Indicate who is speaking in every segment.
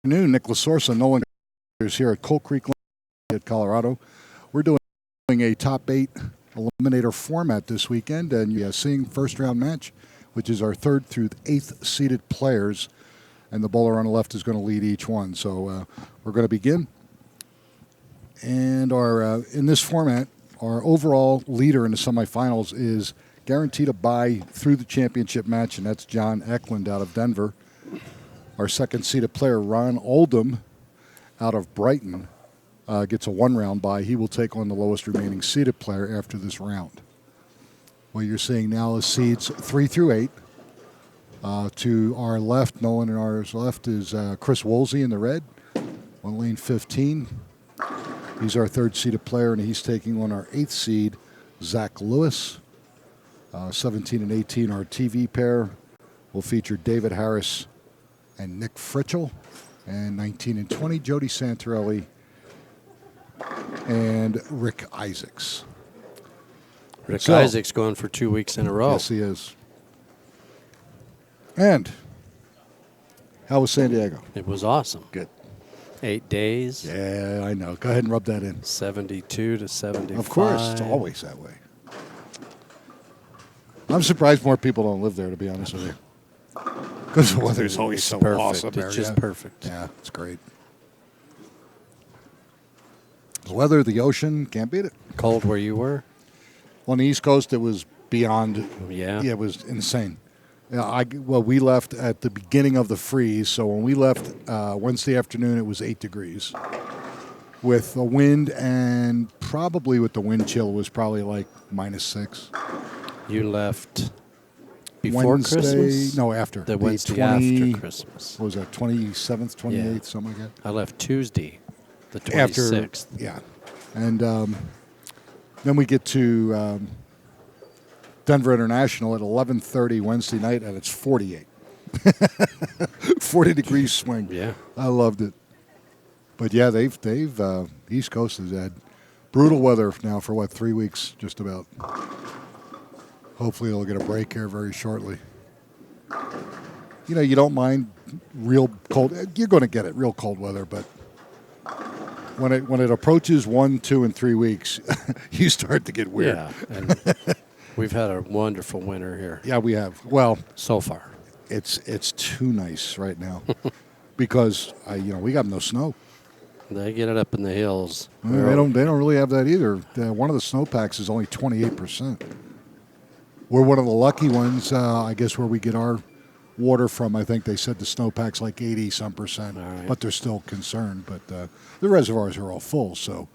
Speaker 1: Afternoon, Nick Lasorsa, Nolan is here at Coal Creek at Colorado. We're doing a top 8 eliminator format this weekend, and you're seeing first round match, which is our 3rd through 8th seeded players, and the bowler on the left is going to lead each one. So we're going to begin, and our in this format, our overall leader in the semifinals is guaranteed a bye through the championship match, and that's John Eklund out of Denver. Our second seeded player, Ron Oldham, out of Brighton, gets a 1-round bye. He will take on the lowest remaining seeded player after this round. What you're seeing now is seeds 3 through 8. To our left, Nolan and ours left, is Chris Woolsey in the red, on lane 15. He's our 3rd seeded player, and he's taking on our 8th seed, Zach Lewis. 17 and 18, our TV pair will feature David Harris and Nick Fritchell, and 19 and 20, Jody Santorelli and Rick Isaacs.
Speaker 2: Rick Isaacs going for 2 weeks in a row.
Speaker 1: Yes, he is. And how was San Diego?
Speaker 2: It was awesome.
Speaker 1: Good.
Speaker 2: 8 days.
Speaker 1: Yeah, I know. Go ahead and rub that in.
Speaker 2: 72 to 75.
Speaker 1: Of course, it's always that way. I'm surprised more people don't live there, to be honest with you. Because the weather's always so
Speaker 2: perfect.
Speaker 1: awesome there.
Speaker 2: It's just perfect.
Speaker 1: Yeah, it's great. The weather, the ocean, can't beat it.
Speaker 2: Cold where you were?
Speaker 1: On the East Coast, it was beyond.
Speaker 2: Yeah.
Speaker 1: Yeah, it was insane. Yeah, we left at the beginning of the freeze, so when we left Wednesday afternoon, it was 8 degrees. With the wind, and probably with the wind chill, it was probably like -6.
Speaker 2: You left before
Speaker 1: Wednesday,
Speaker 2: Christmas?
Speaker 1: No, after.
Speaker 2: The Wednesday after Christmas.
Speaker 1: What was that, 27th, 28th,
Speaker 2: Yeah.
Speaker 1: something like that?
Speaker 2: I left Tuesday, the 26th.
Speaker 1: After, yeah. And then we get to Denver International at 11:30 Wednesday night, and it's 48. 40 degrees swing.
Speaker 2: Yeah.
Speaker 1: I loved it. But yeah, they've East Coast has had brutal weather now for 3 weeks, just about. Hopefully they'll get a break here very shortly. You know, you don't mind real cold. You're going to get it, real cold weather, but when it approaches 1, 2, and 3 weeks, you start to get weird.
Speaker 2: Yeah, and we've had a wonderful winter here.
Speaker 1: Yeah, we have. Well,
Speaker 2: so far.
Speaker 1: It's too nice right now because we got no snow.
Speaker 2: They get it up in the hills.
Speaker 1: They don't really have that either. One of the snowpacks is only 28%. We're one of the lucky ones, I guess, where we get our water from. I think they said the snowpack's like 80-some%,
Speaker 2: right.
Speaker 1: But they're still concerned. But the reservoirs are all full, so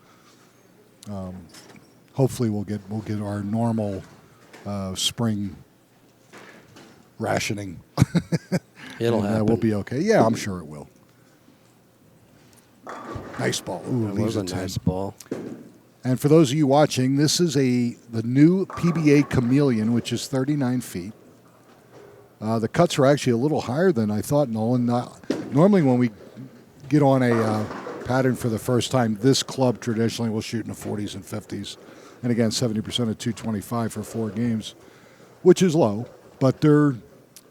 Speaker 1: hopefully we'll get our normal spring rationing.
Speaker 2: It'll happen.
Speaker 1: We'll be okay. Yeah, I'm sure it will. Nice ball. Ooh,
Speaker 2: it was a nice ball.
Speaker 1: And for those of you watching, this is the new PBA Chameleon, which is 39 feet. The cuts are actually a little higher than I thought, Nolan. Normally when we get on a pattern for the first time, this club traditionally will shoot in the 40s and 50s. And again, 70% at 225 for 4 games, which is low. But they're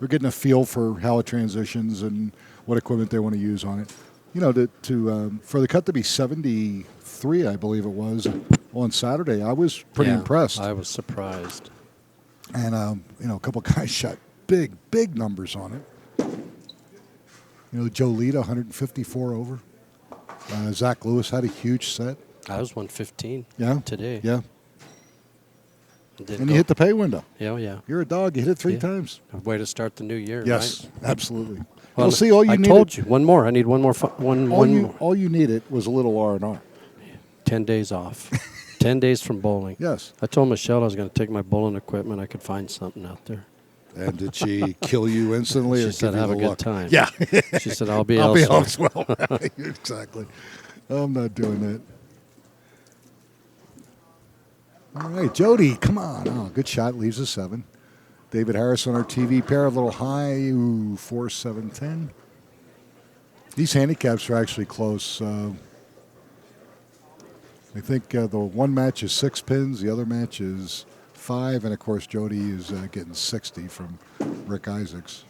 Speaker 1: getting a feel for how it transitions and what equipment they want to use on it. You know, for the cut to be 73, I believe it was, on Saturday, I was pretty impressed.
Speaker 2: I was surprised.
Speaker 1: And, a couple guys shot big numbers on it. Joe Lita, 154 over. Zach Lewis had a huge set.
Speaker 2: I was 115 today.
Speaker 1: Yeah. And you hit the pay window.
Speaker 2: Yeah.
Speaker 1: You're a dog. You hit it 3 times.
Speaker 2: A way to start the new year,
Speaker 1: yes,
Speaker 2: right?
Speaker 1: Absolutely.
Speaker 2: Well,
Speaker 1: see, all you
Speaker 2: I
Speaker 1: needed,
Speaker 2: told you. One more. I need one more.
Speaker 1: All you needed was a little R&R.
Speaker 2: 10 days off. 10 days from bowling.
Speaker 1: Yes.
Speaker 2: I told Michelle I was going to take my bowling equipment. I could find something out there.
Speaker 1: And did she kill you instantly?
Speaker 2: She said, have a good time.
Speaker 1: Yeah.
Speaker 2: She said, I'll be elsewhere.
Speaker 1: Exactly. I'm not doing that. All right, Jody, come on. Oh, good shot. Leaves a 7. David Harris on our TV pair, a little high. 4, 7, 10. These handicaps are actually close. I think the one match is 6 pins. The other match is 5, and of course Jody is getting 60 from Rick Isaacs.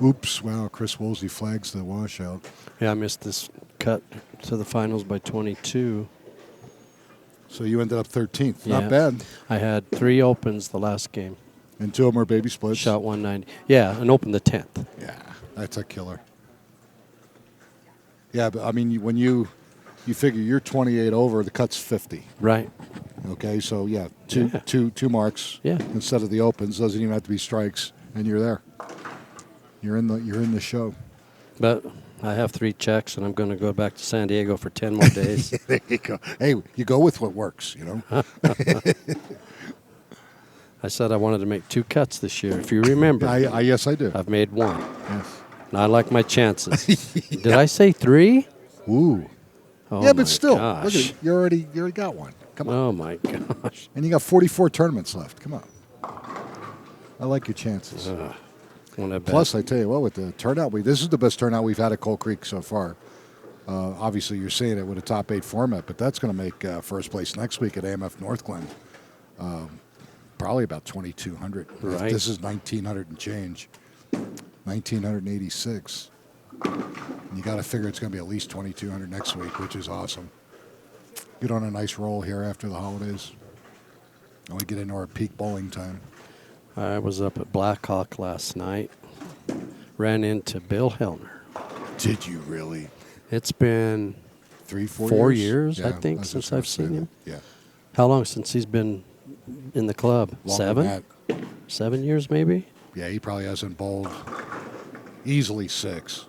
Speaker 1: Oops! Wow, Chris Woolsey flags the washout.
Speaker 2: Yeah, I missed this cut to the finals by 22.
Speaker 1: So you ended up 13th.
Speaker 2: Yeah.
Speaker 1: Not bad.
Speaker 2: I had 3 opens the last game.
Speaker 1: And 2 of them are baby splits.
Speaker 2: Shot 190. Yeah, and opened the 10th.
Speaker 1: Yeah, that's a killer. Yeah, but I mean, when you figure you're 28 over, the cut's 50.
Speaker 2: Right.
Speaker 1: Okay, so yeah,
Speaker 2: Yeah.
Speaker 1: two marks.
Speaker 2: Yeah.
Speaker 1: Instead of the opens, doesn't even have to be strikes, and you're there. You're in the show.
Speaker 2: But I have 3 checks, and I'm going to go back to San Diego for 10 more days.
Speaker 1: There you go. Hey, you go with what works, you know.
Speaker 2: I said I wanted to make 2 cuts this year. If you remember,
Speaker 1: Yes, I do.
Speaker 2: I've made 1.
Speaker 1: Yes.
Speaker 2: And I like my chances. Did I say 3?
Speaker 1: Ooh.
Speaker 2: Oh
Speaker 1: Yeah,
Speaker 2: my
Speaker 1: but still,
Speaker 2: gosh.
Speaker 1: look at it. You already got one. Come on.
Speaker 2: Oh my gosh.
Speaker 1: And you got 44 tournaments left. Come on. I like your chances. Plus, I tell you what, with the turnout, this is the best turnout we've had at Coal Creek so far. Obviously, you're seeing it with a top 8 format, but that's going to make first place next week at AMF North Glen probably about 2,200.
Speaker 2: Right.
Speaker 1: This is 1,900 and change, 1,986. You got to figure it's going to be at least 2,200 next week, which is awesome. Get on a nice roll here after the holidays. And we get into our peak bowling time.
Speaker 2: I was up at Blackhawk last night. Ran into Bill Hellner.
Speaker 1: Did you really?
Speaker 2: It's been
Speaker 1: 4
Speaker 2: years,
Speaker 1: Yeah,
Speaker 2: I think,
Speaker 1: was
Speaker 2: since
Speaker 1: just gonna
Speaker 2: I've seen
Speaker 1: say
Speaker 2: him.
Speaker 1: that. Yeah.
Speaker 2: How long since he's been in the club?
Speaker 1: Longer than
Speaker 2: 7?
Speaker 1: that.
Speaker 2: 7 years, maybe?
Speaker 1: Yeah, he probably hasn't bowled easily 6.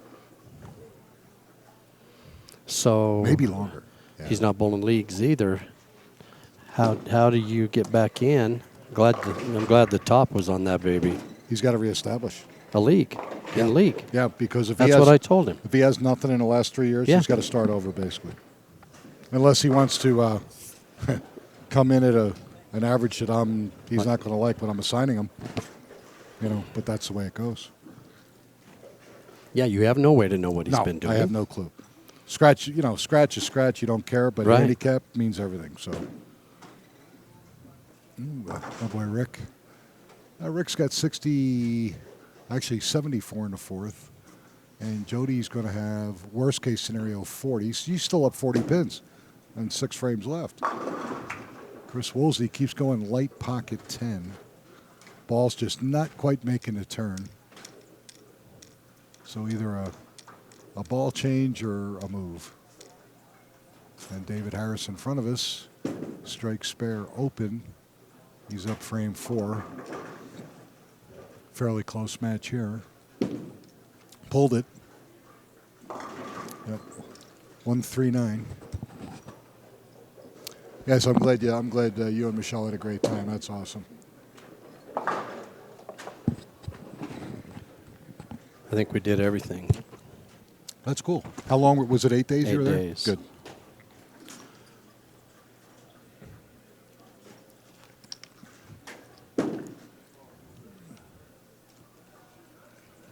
Speaker 2: So
Speaker 1: Maybe longer. Yeah.
Speaker 2: he's not bowling leagues either. How do you get back in? I'm glad the top was on that baby.
Speaker 1: He's got to reestablish.
Speaker 2: A league. In league.
Speaker 1: Yeah, because if
Speaker 2: That's
Speaker 1: he has,
Speaker 2: what I told him.
Speaker 1: if he has nothing in the last 3 years,
Speaker 2: Yeah.
Speaker 1: he's got to start over basically. Unless he wants to come in at an average that he's not going to like when I'm assigning him. You know, but that's the way it goes.
Speaker 2: Yeah, you have no way to know what he's
Speaker 1: No,
Speaker 2: been doing.
Speaker 1: I have no clue. Scratch is scratch. You don't care, but
Speaker 2: Right.
Speaker 1: handicap means everything. So, my boy Rick. Rick's got 74 in the 4th, and Jody's going to have worst case scenario 40. So he's still up 40 pins, and 6 frames left. Chris Woolsey keeps going light pocket 10. Ball's just not quite making the turn. So either a ball change or a move. And David Harris in front of us. Strike spare open. He's up frame 4. Fairly close match here. Pulled it. Yep. 139. Yes, I'm glad you and Michelle had a great time. That's awesome.
Speaker 2: I think we did everything.
Speaker 1: That's cool. How long was it? 8 days you were
Speaker 2: 8
Speaker 1: there?
Speaker 2: days.
Speaker 1: Good.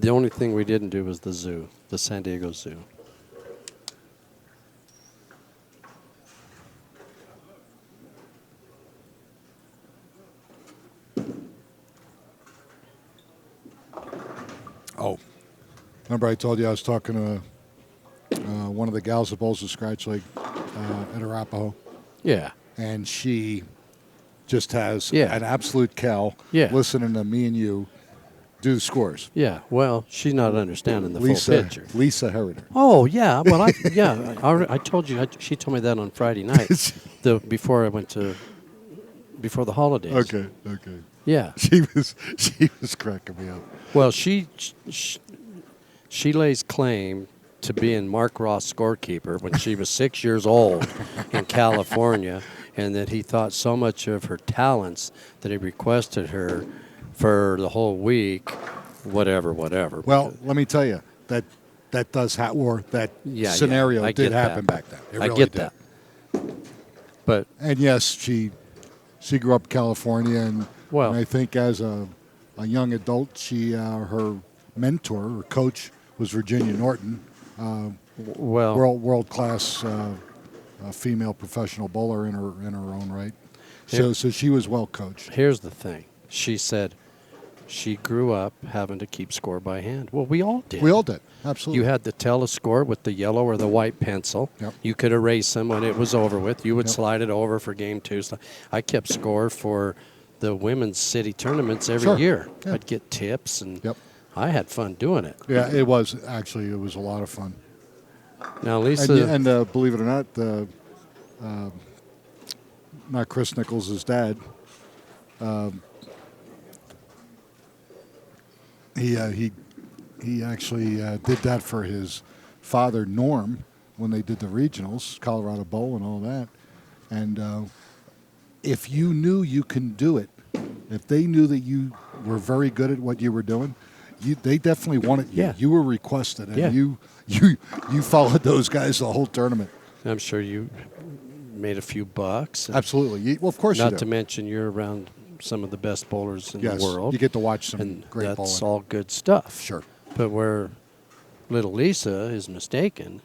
Speaker 2: The only thing we didn't do was the zoo, the San Diego Zoo.
Speaker 1: Oh, remember I told you I was talking to one of the gals that bowls the scratch league at Arapahoe,
Speaker 2: Yeah.
Speaker 1: and she just has
Speaker 2: Yeah.
Speaker 1: an absolute cow listening to me and you do the scores.
Speaker 2: Yeah. Well, she's not understanding the full picture.
Speaker 1: Lisa Heriter.
Speaker 2: Oh yeah. Well, I told you. She told me that on Friday night, before the holidays.
Speaker 1: Okay.
Speaker 2: Yeah.
Speaker 1: She was cracking me up.
Speaker 2: Well, she lays claim to being Mark Ross scorekeeper when she was 6 years old in California, and that he thought so much of her talents that he requested her for the whole week, whatever.
Speaker 1: Well, let me tell you that does scenario did happen back then. It
Speaker 2: I
Speaker 1: really
Speaker 2: get
Speaker 1: did.
Speaker 2: that. But
Speaker 1: And yes, she grew up in California, and I think as a young adult, her mentor or coach was Virginia Norton, world class female professional bowler in her own right. So she was well coached.
Speaker 2: Here's the thing. She said, she grew up having to keep score by hand. Well, we all did.
Speaker 1: We all did. Absolutely.
Speaker 2: You had to tell a score with the yellow or the white pencil.
Speaker 1: Yep.
Speaker 2: You could erase them when it was over with. You would
Speaker 1: Yep.
Speaker 2: slide it over for game 2. I kept score for the women's city tournaments every
Speaker 1: Sure.
Speaker 2: year.
Speaker 1: Yeah.
Speaker 2: I'd get tips, and
Speaker 1: Yep.
Speaker 2: I had fun doing it.
Speaker 1: Yeah, it was actually a lot of fun.
Speaker 2: Now, Lisa,
Speaker 1: And believe it or not, not Chris Nichols' dad. He actually did that for his father Norm when they did the regionals, Colorado Bowl, and all that. And if you knew you can do it, if they knew that you were very good at what you were doing, they definitely wanted you.
Speaker 2: Yeah.
Speaker 1: You were requested, and
Speaker 2: Yeah.
Speaker 1: you followed those guys the whole tournament.
Speaker 2: I'm sure you made a few bucks.
Speaker 1: Absolutely. Well, of course you
Speaker 2: Not
Speaker 1: do.
Speaker 2: to mention you're around some of the best bowlers in
Speaker 1: Yes,
Speaker 2: the world.
Speaker 1: you get to watch some
Speaker 2: and
Speaker 1: great
Speaker 2: that's
Speaker 1: bowling.
Speaker 2: all good stuff.
Speaker 1: Sure.
Speaker 2: But where little Lisa is mistaken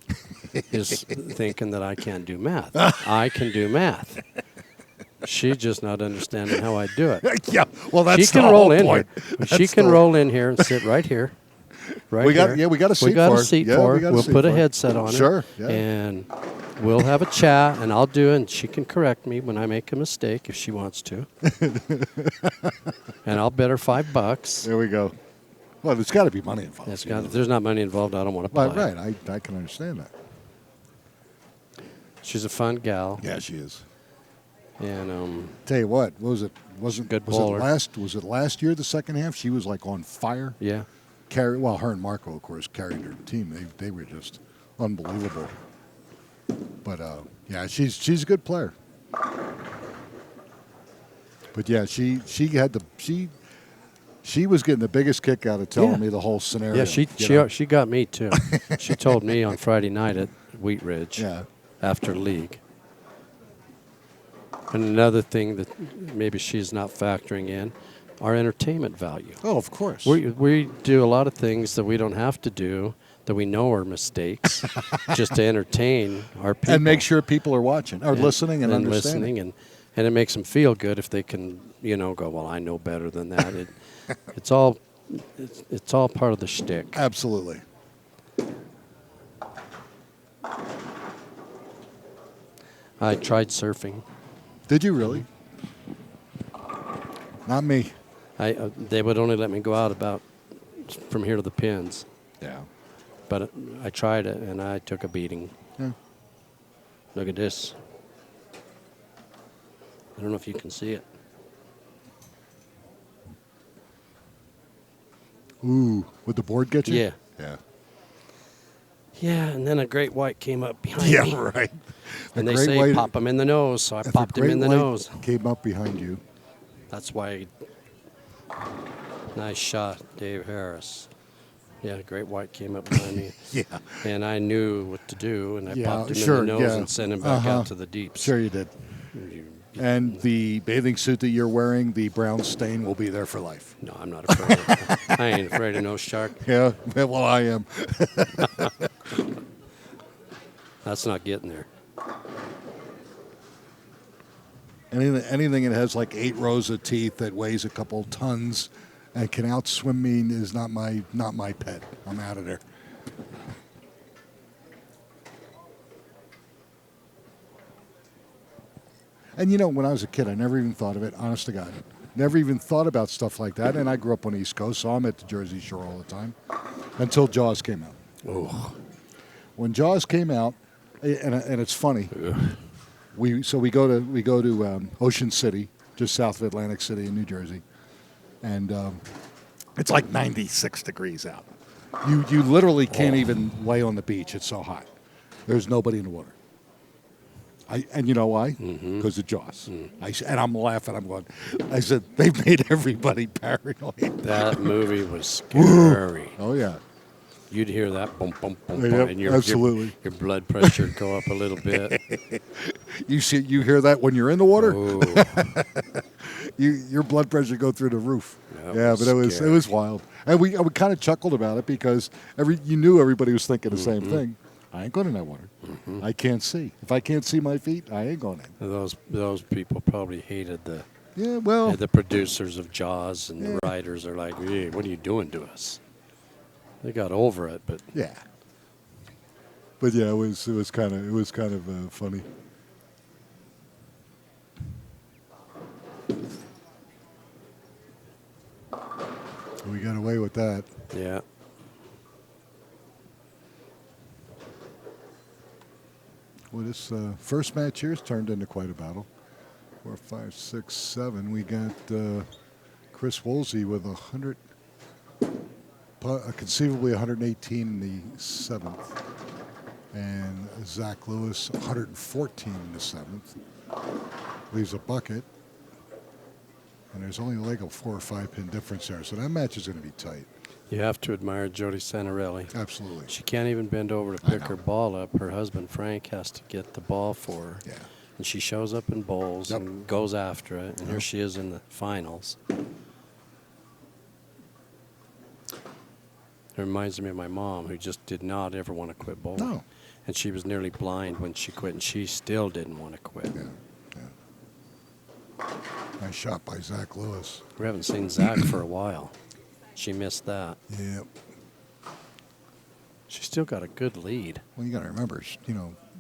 Speaker 2: is thinking that I can't do math. I can do math. She's just not understanding how I do it.
Speaker 1: Yeah, well, that's
Speaker 2: She can
Speaker 1: the
Speaker 2: roll
Speaker 1: whole
Speaker 2: in
Speaker 1: point.
Speaker 2: here. She can roll in here and sit right here. Right
Speaker 1: We got-
Speaker 2: here.
Speaker 1: yeah, we got a seat
Speaker 2: We got
Speaker 1: for
Speaker 2: a
Speaker 1: her.
Speaker 2: seat
Speaker 1: Yeah,
Speaker 2: for
Speaker 1: we
Speaker 2: her.
Speaker 1: got a
Speaker 2: We'll
Speaker 1: seat
Speaker 2: put a
Speaker 1: for her.
Speaker 2: headset on her.
Speaker 1: Sure, yeah.
Speaker 2: And we'll have a chat, and I'll do it, and she can correct me when I make a mistake if she wants to. And I'll bet her $5.
Speaker 1: There we go. Well, there's got to be money involved.
Speaker 2: If there's not money involved, I don't want to play.
Speaker 1: Right, I can understand that.
Speaker 2: She's a fun gal.
Speaker 1: Yeah, she is.
Speaker 2: And
Speaker 1: Tell you what was it?
Speaker 2: Good
Speaker 1: Was
Speaker 2: bowler.
Speaker 1: it last year? The second half, she was like on fire.
Speaker 2: yeah.
Speaker 1: Well, her and Marco, of course, carried her team. They were just unbelievable. But yeah, she's a good player. But yeah, she was getting the biggest kick out of telling
Speaker 2: Yeah.
Speaker 1: me the whole scenario.
Speaker 2: Yeah,
Speaker 1: you know?
Speaker 2: she got me too. She told me on Friday night at Wheat Ridge
Speaker 1: Yeah.
Speaker 2: after league. And another thing that maybe she's not factoring in, our entertainment value.
Speaker 1: Oh, of course.
Speaker 2: We do a lot of things that we don't have to do that we know are mistakes just to entertain our people.
Speaker 1: and make sure people are watching, or listening, and understanding.
Speaker 2: listening, and it makes them feel good if they can, go, well, I know better than that. It's all part of the shtick.
Speaker 1: Absolutely.
Speaker 2: I tried surfing.
Speaker 1: Did you really? Not me.
Speaker 2: They would only let me go out about from here to the pins,
Speaker 1: Yeah.
Speaker 2: but I tried it and I took a beating.
Speaker 1: Yeah.
Speaker 2: Look at this. I don't know if you can see it.
Speaker 1: Ooh, would the board get you?
Speaker 2: Yeah.
Speaker 1: Yeah.
Speaker 2: Yeah, and then a great white came up behind me.
Speaker 1: Yeah, right.
Speaker 2: And
Speaker 1: The
Speaker 2: they
Speaker 1: great
Speaker 2: say
Speaker 1: white-
Speaker 2: pop him in the nose, so I
Speaker 1: if
Speaker 2: popped him
Speaker 1: great
Speaker 2: in the
Speaker 1: white
Speaker 2: nose.
Speaker 1: Came up behind you.
Speaker 2: That's why. Nice shot, Dave Harris. Yeah, great white came up behind me.
Speaker 1: Yeah.
Speaker 2: And I knew what to do, and I
Speaker 1: Yeah,
Speaker 2: popped him
Speaker 1: sure,
Speaker 2: in the nose
Speaker 1: yeah.
Speaker 2: and sent him back
Speaker 1: Uh-huh.
Speaker 2: out to the deeps.
Speaker 1: Sure you did. And the bathing suit that you're wearing, the brown stain will be there for life.
Speaker 2: No, I'm not afraid. I ain't afraid of no shark.
Speaker 1: Yeah, well, I am.
Speaker 2: That's not getting there.
Speaker 1: Anything that has like 8 rows of teeth that weighs a couple tons and can outswim me is not my pet. I'm out of there. And when I was a kid, I never even thought of it, honest to God. Never even thought about stuff like that. And I grew up on the East Coast, so I'm at the Jersey Shore all the time until Jaws came out.
Speaker 2: Oh,
Speaker 1: When Jaws came out, and it's funny, we go to Ocean City, just south of Atlantic City in New Jersey, and it's like 96 degrees out. You literally can't even lay on the beach. It's so hot. There's nobody in the water. And you know why? Because of Jaws. And I'm laughing. I'm going. I said they've made everybody paranoid.
Speaker 2: that movie was scary.
Speaker 1: Oh yeah.
Speaker 2: You'd hear that boom, boom, boom,
Speaker 1: Yep,
Speaker 2: boom, and
Speaker 1: absolutely.
Speaker 2: your blood pressure would go up a little bit.
Speaker 1: You hear that when you're in the water.
Speaker 2: Oh,
Speaker 1: Your blood pressure go through the roof.
Speaker 2: That
Speaker 1: Yeah,
Speaker 2: was
Speaker 1: but it
Speaker 2: scary.
Speaker 1: was wild, and we kind of chuckled about it because you knew everybody was thinking the same thing. I ain't going in that water. I can't see. If I can't see my feet, I ain't going in.
Speaker 2: those people probably hated the
Speaker 1: Yeah, well,
Speaker 2: The producers of Jaws and the writers are like, hey, what are you doing to us? They got over it, but
Speaker 1: yeah. But yeah, it was kind of funny. We got away with that.
Speaker 2: yeah.
Speaker 1: Well, this first match here's turned into quite a battle. 4, 5, 6, 7. We got Chris Woolsey with 100, conceivably 118 in the 7th, and Zach Lewis 114 in the 7th. Leaves a bucket, and there's only like a 4 or 5 pin difference there, so that match is going to be tight.
Speaker 2: You have to admire Jody Santarelli.
Speaker 1: Absolutely.
Speaker 2: She can't even bend over to pick her ball up. Her husband, Frank, has to get the ball for her.
Speaker 1: Yeah.
Speaker 2: And she shows up in bowls and goes after it. And here she is in the finals. It reminds me of my mom, who just did not ever want to quit bowling.
Speaker 1: No.
Speaker 2: And she was nearly blind when she quit, and she still didn't want to quit.
Speaker 1: Yeah. Nice shot by Zach Lewis.
Speaker 2: We haven't seen Zach for a while. She missed that.
Speaker 1: Yeah.
Speaker 2: She's still got a good lead.
Speaker 1: Well, you got to remember,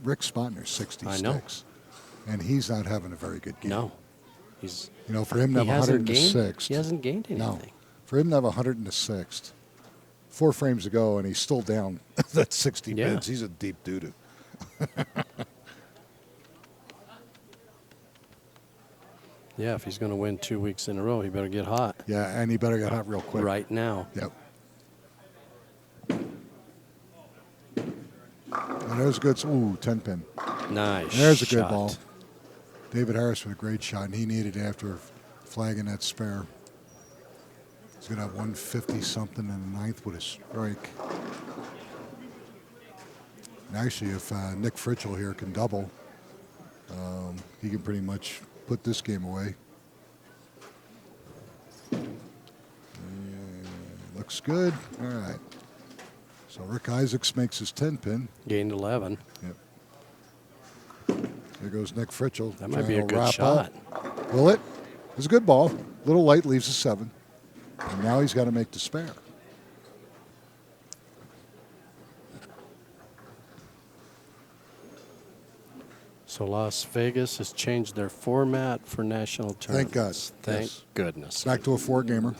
Speaker 1: Rick Spotner's 66.
Speaker 2: I know.
Speaker 1: And he's not having a very good game.
Speaker 2: No. He's
Speaker 1: for him to have 106th.
Speaker 2: He hasn't gained anything.
Speaker 1: No. For him to have 106th, 4 frames to go, and he's still down that 60 pins. He's a deep doo-doo.
Speaker 2: Yeah, if he's going to win 2 weeks in a row, he better get hot.
Speaker 1: Yeah, and he better get hot real quick.
Speaker 2: Right now.
Speaker 1: Yep. And there's a good, 10 pin.
Speaker 2: Nice.
Speaker 1: There's a
Speaker 2: shot.
Speaker 1: good ball. David Harris with a great shot, and he needed it after flagging that spare. He's going to have 150-something in the 9th with a strike. And actually, if Nick Fritchell here can double, he can pretty much put this game away. Looks good. All right. So Rick Isaacs makes his 10 pin.
Speaker 2: Gained 11.
Speaker 1: Yep. There goes Nick Fritchell.
Speaker 2: That might be a good shot.
Speaker 1: Up. Will it? It's a good ball. Little light, leaves a 7. And now he's got to make the spare.
Speaker 2: So Las Vegas has changed their format for national tournaments.
Speaker 1: Thank God.
Speaker 2: Thank
Speaker 1: Yes.
Speaker 2: goodness.
Speaker 1: Back to a 4-gamer.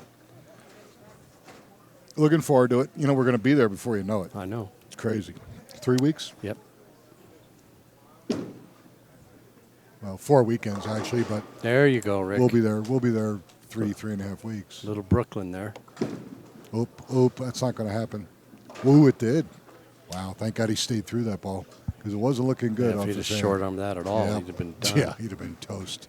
Speaker 1: Looking forward to it. We're going to be there before you know it.
Speaker 2: I know.
Speaker 1: It's crazy. 3 weeks?
Speaker 2: Yep.
Speaker 1: Well, 4 weekends, actually, but
Speaker 2: There you go, Rick.
Speaker 1: we'll be there. We'll be there 3.5 weeks.
Speaker 2: Little Brooklyn there.
Speaker 1: Oop, that's not going to happen. Ooh, it did. Wow, thank God he stayed through that ball because it wasn't looking good.
Speaker 2: Yeah, if
Speaker 1: off
Speaker 2: he'd
Speaker 1: his
Speaker 2: have
Speaker 1: hand.
Speaker 2: short armed that at all,
Speaker 1: Yeah.
Speaker 2: he'd have been done.
Speaker 1: Yeah, he'd have been toast.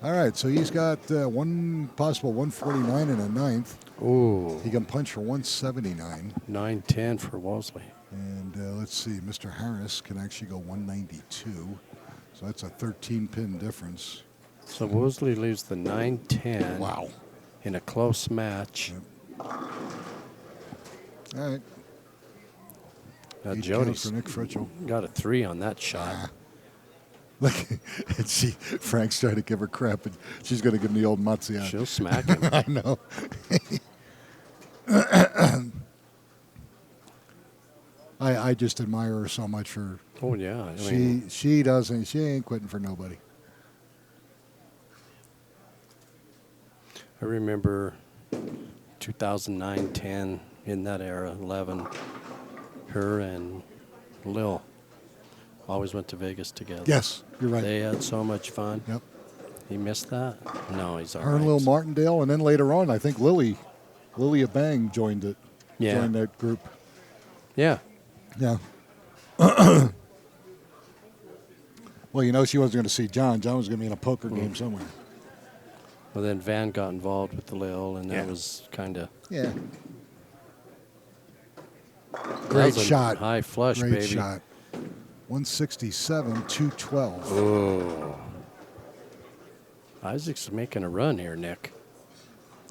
Speaker 1: All right, so he's got one possible 149 in a 9th.
Speaker 2: Ooh.
Speaker 1: He can punch for 179.
Speaker 2: 9-10 for Wolseley.
Speaker 1: And let's see, Mr. Harris can actually go 192. So that's a 13-pin difference.
Speaker 2: So Wolseley leaves the 9-10.
Speaker 1: Wow.
Speaker 2: In a close match.
Speaker 1: Yep. All right.
Speaker 2: Now
Speaker 1: 8
Speaker 2: Jody's
Speaker 1: for Nick Fritchell.
Speaker 2: got a 3 on that shot.
Speaker 1: Look, and Frank's trying to give her crap, and she's going to give him the old Mutzy out.
Speaker 2: She'll smack him.
Speaker 1: I know. I just admire her so much for.
Speaker 2: Oh yeah, I mean,
Speaker 1: She ain't quitting for nobody.
Speaker 2: I remember 2009, 10 in that era, 11. Her and Lil always went to Vegas together.
Speaker 1: Yes, you're right.
Speaker 2: They had so much fun.
Speaker 1: Yep.
Speaker 2: He missed that? No, he's all
Speaker 1: Her
Speaker 2: right.
Speaker 1: and Lil Martindale, and then later on, I think Lily Abang joined it.
Speaker 2: Yeah.
Speaker 1: Joined that group.
Speaker 2: Yeah.
Speaker 1: Yeah. Well, she wasn't going to see John. John was going to be in a poker game somewhere.
Speaker 2: Well, then Van got involved with the Lil, and that
Speaker 1: Yeah.
Speaker 2: was kind of
Speaker 1: Yeah. Great shot.
Speaker 2: High flush,
Speaker 1: Great
Speaker 2: baby.
Speaker 1: shot. 167, 212.
Speaker 2: Oh. Isaac's making a run here, Nick.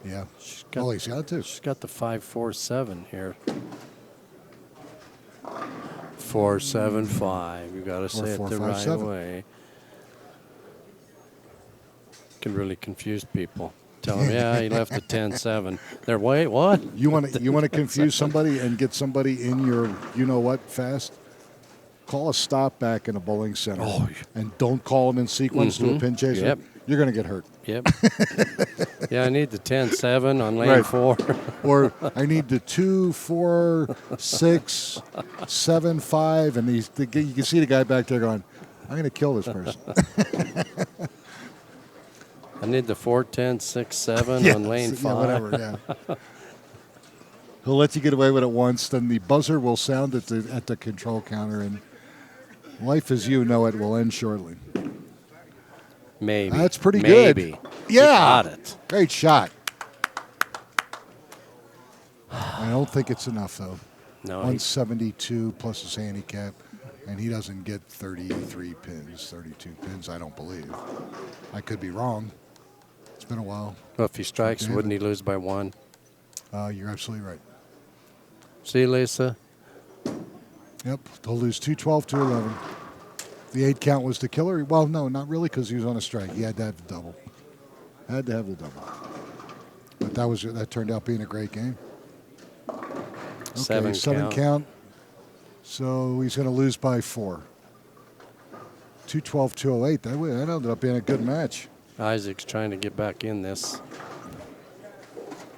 Speaker 1: Yeah.
Speaker 2: She's got,
Speaker 1: He's got to.
Speaker 2: she's got the 5.47 here. 4.75. You got to say it the right
Speaker 1: 4.57.
Speaker 2: way. can really confuse people. Tell them, yeah, he left at 10-7. They're, wait, what?
Speaker 1: You want to confuse somebody and get somebody in your you-know-what fast? Call a stop back in a bowling center.
Speaker 2: Oh.
Speaker 1: And don't call them in sequence to a pin chaser.
Speaker 2: Yep.
Speaker 1: You're going to get hurt.
Speaker 2: Yep. Yeah, I need the 10-7 on lane 4.
Speaker 1: Or I need the 2, 4, 6, 7, 5. And you can see the guy back there going, I'm going to kill this person.
Speaker 2: I need the 4, 10, 6, 7 on lane 5.
Speaker 1: Yeah, whatever, yeah. He'll let you get away with it once, then the buzzer will sound at the control counter, and life as you know it will end shortly.
Speaker 2: Maybe.
Speaker 1: That's pretty
Speaker 2: Maybe.
Speaker 1: good. Yeah.
Speaker 2: He got it.
Speaker 1: Great shot. I don't think it's enough, though.
Speaker 2: No.
Speaker 1: 172 plus his handicap, and he doesn't get 33 pins, 32 pins, I don't believe. I could be wrong. It's been a while.
Speaker 2: Well, if he strikes, wouldn't he lose by 1?
Speaker 1: You're absolutely right.
Speaker 2: See, Lisa?
Speaker 1: Yep, he'll lose 212 to 11. The 8 count was the killer. Well, no, not really, because he was on a strike. He had to have the double. Had to have the double. But that turned out being a great game. Okay, 7 count. So he's going to lose by 4. 212, 208. That ended up being a good match.
Speaker 2: Isaac's trying to get back in this.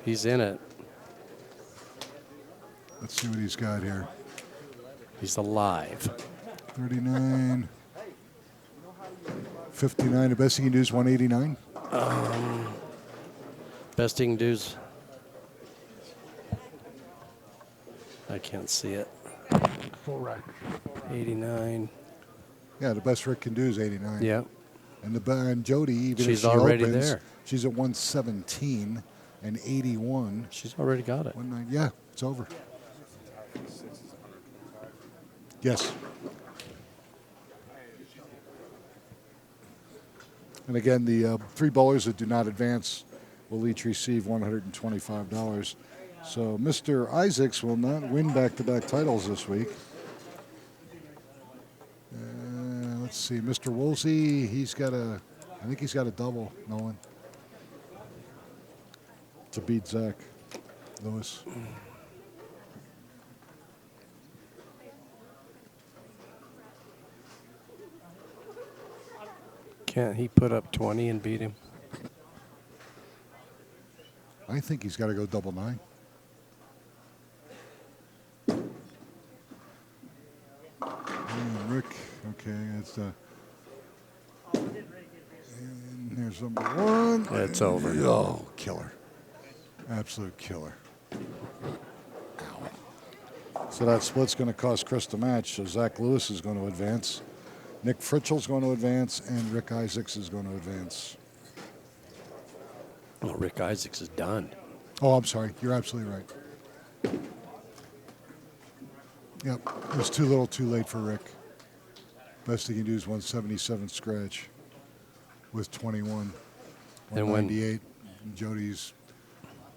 Speaker 2: He's in it.
Speaker 1: Let's see what he's got here.
Speaker 2: He's alive.
Speaker 1: 39. 59. The best he can do is 189.
Speaker 2: Best he can do is... I can't see it.
Speaker 1: Full rack.
Speaker 2: 89.
Speaker 1: Yeah, the best Rick can do is 89.
Speaker 2: Yeah.
Speaker 1: And Jody, even
Speaker 2: she's
Speaker 1: if she
Speaker 2: already
Speaker 1: opens,
Speaker 2: there.
Speaker 1: She's at 117 and 81.
Speaker 2: She's already got it.
Speaker 1: Yeah, it's over. Yes. And again, the 3 bowlers that do not advance will each receive $125. So Mr. Isaacs will not win back-to-back titles this week. Let's see, Mr. Woolsey, I think he's got a double, Nolan, to beat Zach Lewis.
Speaker 2: Can't he put up 20 and beat him?
Speaker 1: I think he's got to go double 9. Rick, okay, that's and here's number 1.
Speaker 2: It's over.
Speaker 1: Oh, killer. Absolute killer. Ow. So that split's going to cost Chris the match. So Zach Lewis is going to advance. Nick Fritschel's going to advance, and Rick Isaacs is going to advance.
Speaker 2: Well, Rick Isaacs is done.
Speaker 1: Oh, I'm sorry. You're absolutely right. Yep, it was too little too late for Rick. Best he can do is 177 scratch with 21.
Speaker 2: And
Speaker 1: 198. Jody's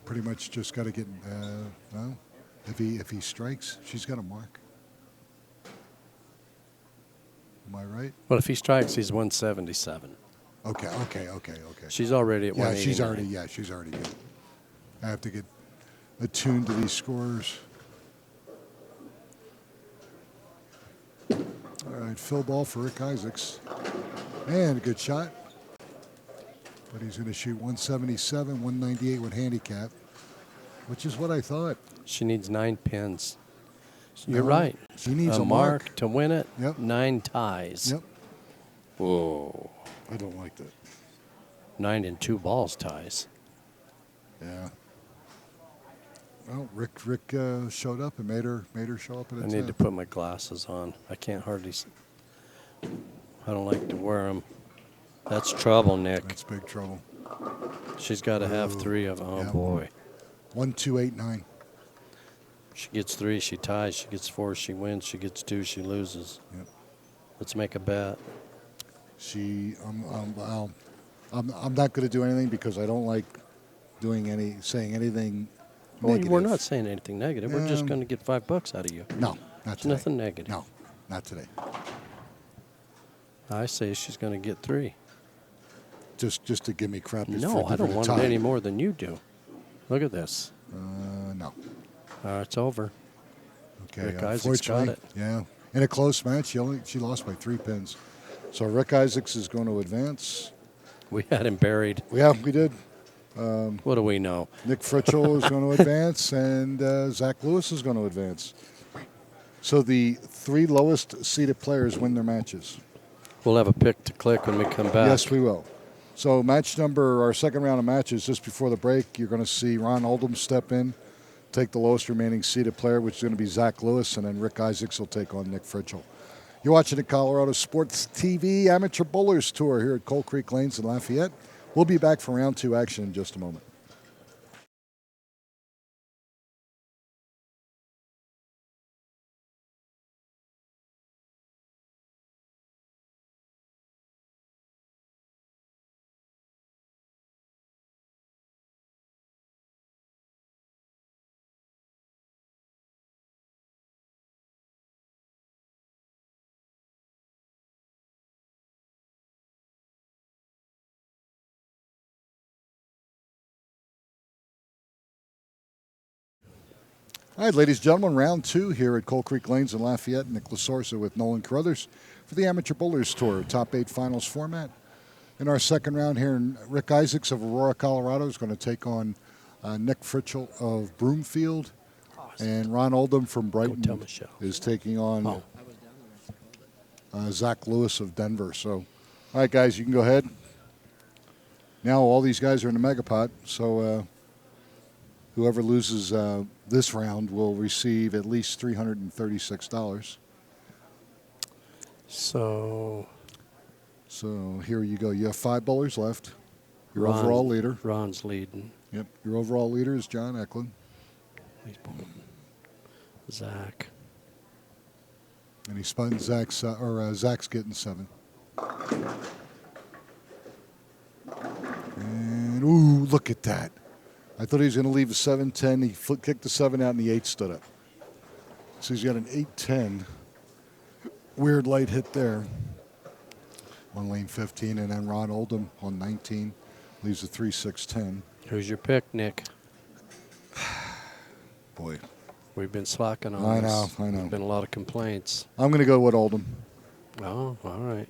Speaker 1: pretty much just got to get, well, if he strikes, she's got a mark. Am I right?
Speaker 2: Well, if he strikes, he's 177.
Speaker 1: Okay.
Speaker 2: She's already at 189.
Speaker 1: She's already good. I have to get attuned to these scores. All right, Phil ball for Rick Isaacs. And a good shot. But he's going to shoot 177, 198 with handicap, which is what I thought.
Speaker 2: She needs 9 pins. You're right.
Speaker 1: She needs
Speaker 2: a
Speaker 1: a
Speaker 2: mark to win it.
Speaker 1: Yep.
Speaker 2: 9 ties.
Speaker 1: Yep.
Speaker 2: Whoa.
Speaker 1: I don't like that.
Speaker 2: 9 and 2 balls ties.
Speaker 1: Yeah. Well, Rick showed up and made her show up at a 10.
Speaker 2: I need to put my glasses on. I can't hardly. I don't like to wear them. That's trouble, Nick.
Speaker 1: That's big trouble.
Speaker 2: She's got to have 3 of them. Oh,
Speaker 1: yeah.
Speaker 2: boy.
Speaker 1: 1, 2, 8, 9.
Speaker 2: She gets 3, she ties. She gets 4, she wins. She gets 2, she loses.
Speaker 1: Yep.
Speaker 2: Let's make a bet.
Speaker 1: I'm not going to do anything because I don't like saying anything negative.
Speaker 2: We're not saying anything negative. We're just going to get $5 out of you.
Speaker 1: No, not today.
Speaker 2: Nothing negative.
Speaker 1: No, not today.
Speaker 2: I say she's going to get 3.
Speaker 1: just to give me crap.
Speaker 2: No, I don't want it any more than you do. Look at this.
Speaker 1: No.
Speaker 2: It's over.
Speaker 1: Okay,
Speaker 2: Rick Isaacs got it.
Speaker 1: Yeah. In a close match, she lost by 3 pins. So Rick Isaacs is going to advance.
Speaker 2: We had him buried.
Speaker 1: Yeah, we did.
Speaker 2: What do we know?
Speaker 1: Nick Fritchell is going to advance, and Zach Lewis is going to advance. So the 3 lowest seeded players win their matches.
Speaker 2: We'll have a pick to click when we come back.
Speaker 1: Yes, we will. So our second round of matches, just before the break, you're going to see Ron Oldham step in, take the lowest remaining seeded player, which is going to be Zach Lewis, and then Rick Isaacs will take on Nick Fritchell. You're watching the Colorado Sports TV Amateur Bowlers Tour here at Coal Creek Lanes in Lafayette. We'll be back for round 2 action in just a moment. All right, ladies and gentlemen, round 2 here at Coal Creek Lanes in Lafayette. Nick Lasorsa with Nolan Carruthers for the Amateur Bowlers Tour, top 8 finals format. In our second round here, Rick Isaacs of Aurora, Colorado is going to take on Nick Fritchell of Broomfield. And Ron Oldham from Brighton is taking on Zach Lewis of Denver. So, all right, guys, you can go ahead. Now all these guys are in the Megapot, so whoever loses this round will receive at least $336.
Speaker 2: So
Speaker 1: here you go. You have 5 bowlers left. Your overall leader.
Speaker 2: Ron's leading.
Speaker 1: Yep. Your overall leader is John Eklund.
Speaker 2: He's bowling. Zach.
Speaker 1: And he spun Zach's getting 7. And ooh, look at that. I thought he was going to leave a 7-10. He kicked the 7 out and the 8 stood up. So he's got an 8-10. Weird light hit there on lane 15. And then Ron Oldham on 19 leaves a 3-6-10.
Speaker 2: Who's your pick, Nick?
Speaker 1: Boy.
Speaker 2: We've been slacking on this.
Speaker 1: I know.
Speaker 2: There's been a lot of complaints.
Speaker 1: I'm going to go with Oldham.
Speaker 2: Oh, all right.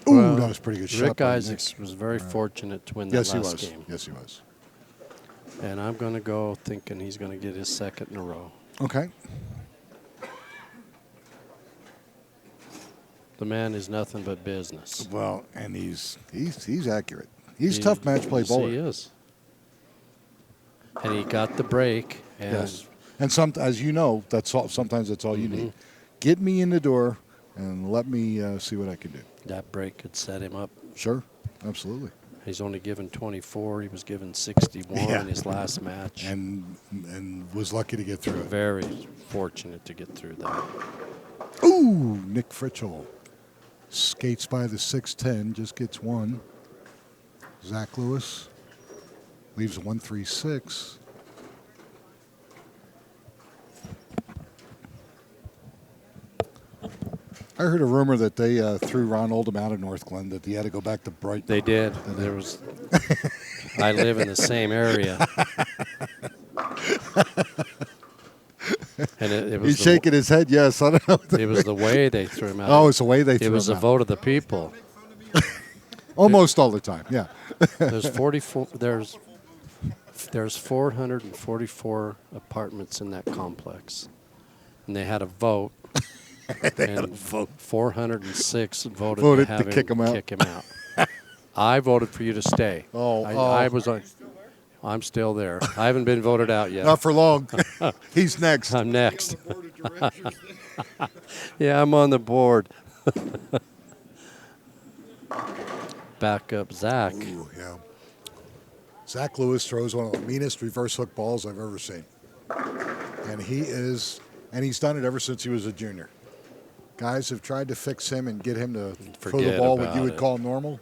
Speaker 1: Ooh,
Speaker 2: Well,
Speaker 1: that was a pretty good shot.
Speaker 2: Rick Isaacs was very fortunate to win that last game.
Speaker 1: Yes, he was.
Speaker 2: And I'm going to go thinking he's going to get his second in a row.
Speaker 1: Okay.
Speaker 2: The man is nothing but business.
Speaker 1: Well, and he's accurate. He's a tough match play bowler.
Speaker 2: He is. And he got the break. And
Speaker 1: yes. And as you know, sometimes that's all you need. Get me in the door and let me see what I can do.
Speaker 2: That break could set him up.
Speaker 1: Sure, absolutely.
Speaker 2: He's only given 24. He was given 61 in his last match.
Speaker 1: And was lucky to get through it.
Speaker 2: Very fortunate to get through that.
Speaker 1: Ooh, Nick Fritchell skates by the 6-10, just gets 1. Zach Lewis leaves a 1-3-6. I heard a rumor that they threw Ron Oldham out of North Glen, that he had to go back to Brighton.
Speaker 2: They did. I live in the same area. And it was
Speaker 1: He's shaking his head, yes. I don't know.
Speaker 2: It was the way they threw him out.
Speaker 1: Oh, it's the way they threw him out.
Speaker 2: It was a vote of the people.
Speaker 1: Almost all the time, yeah.
Speaker 2: There's 444 apartments in that complex. And they had a vote. 406 voted to
Speaker 1: kick him
Speaker 2: out. I voted for you to stay. I'm still there. I haven't been voted out yet.
Speaker 1: Not for long. He's next.
Speaker 2: I'm next. Yeah, I'm on the board. Back up Zach.
Speaker 1: Ooh, yeah. Zach Lewis throws one of the meanest reverse hook balls I've ever seen. And he's done it ever since he was a junior. Guys have tried to fix him and get him to throw the ball what you would call normal,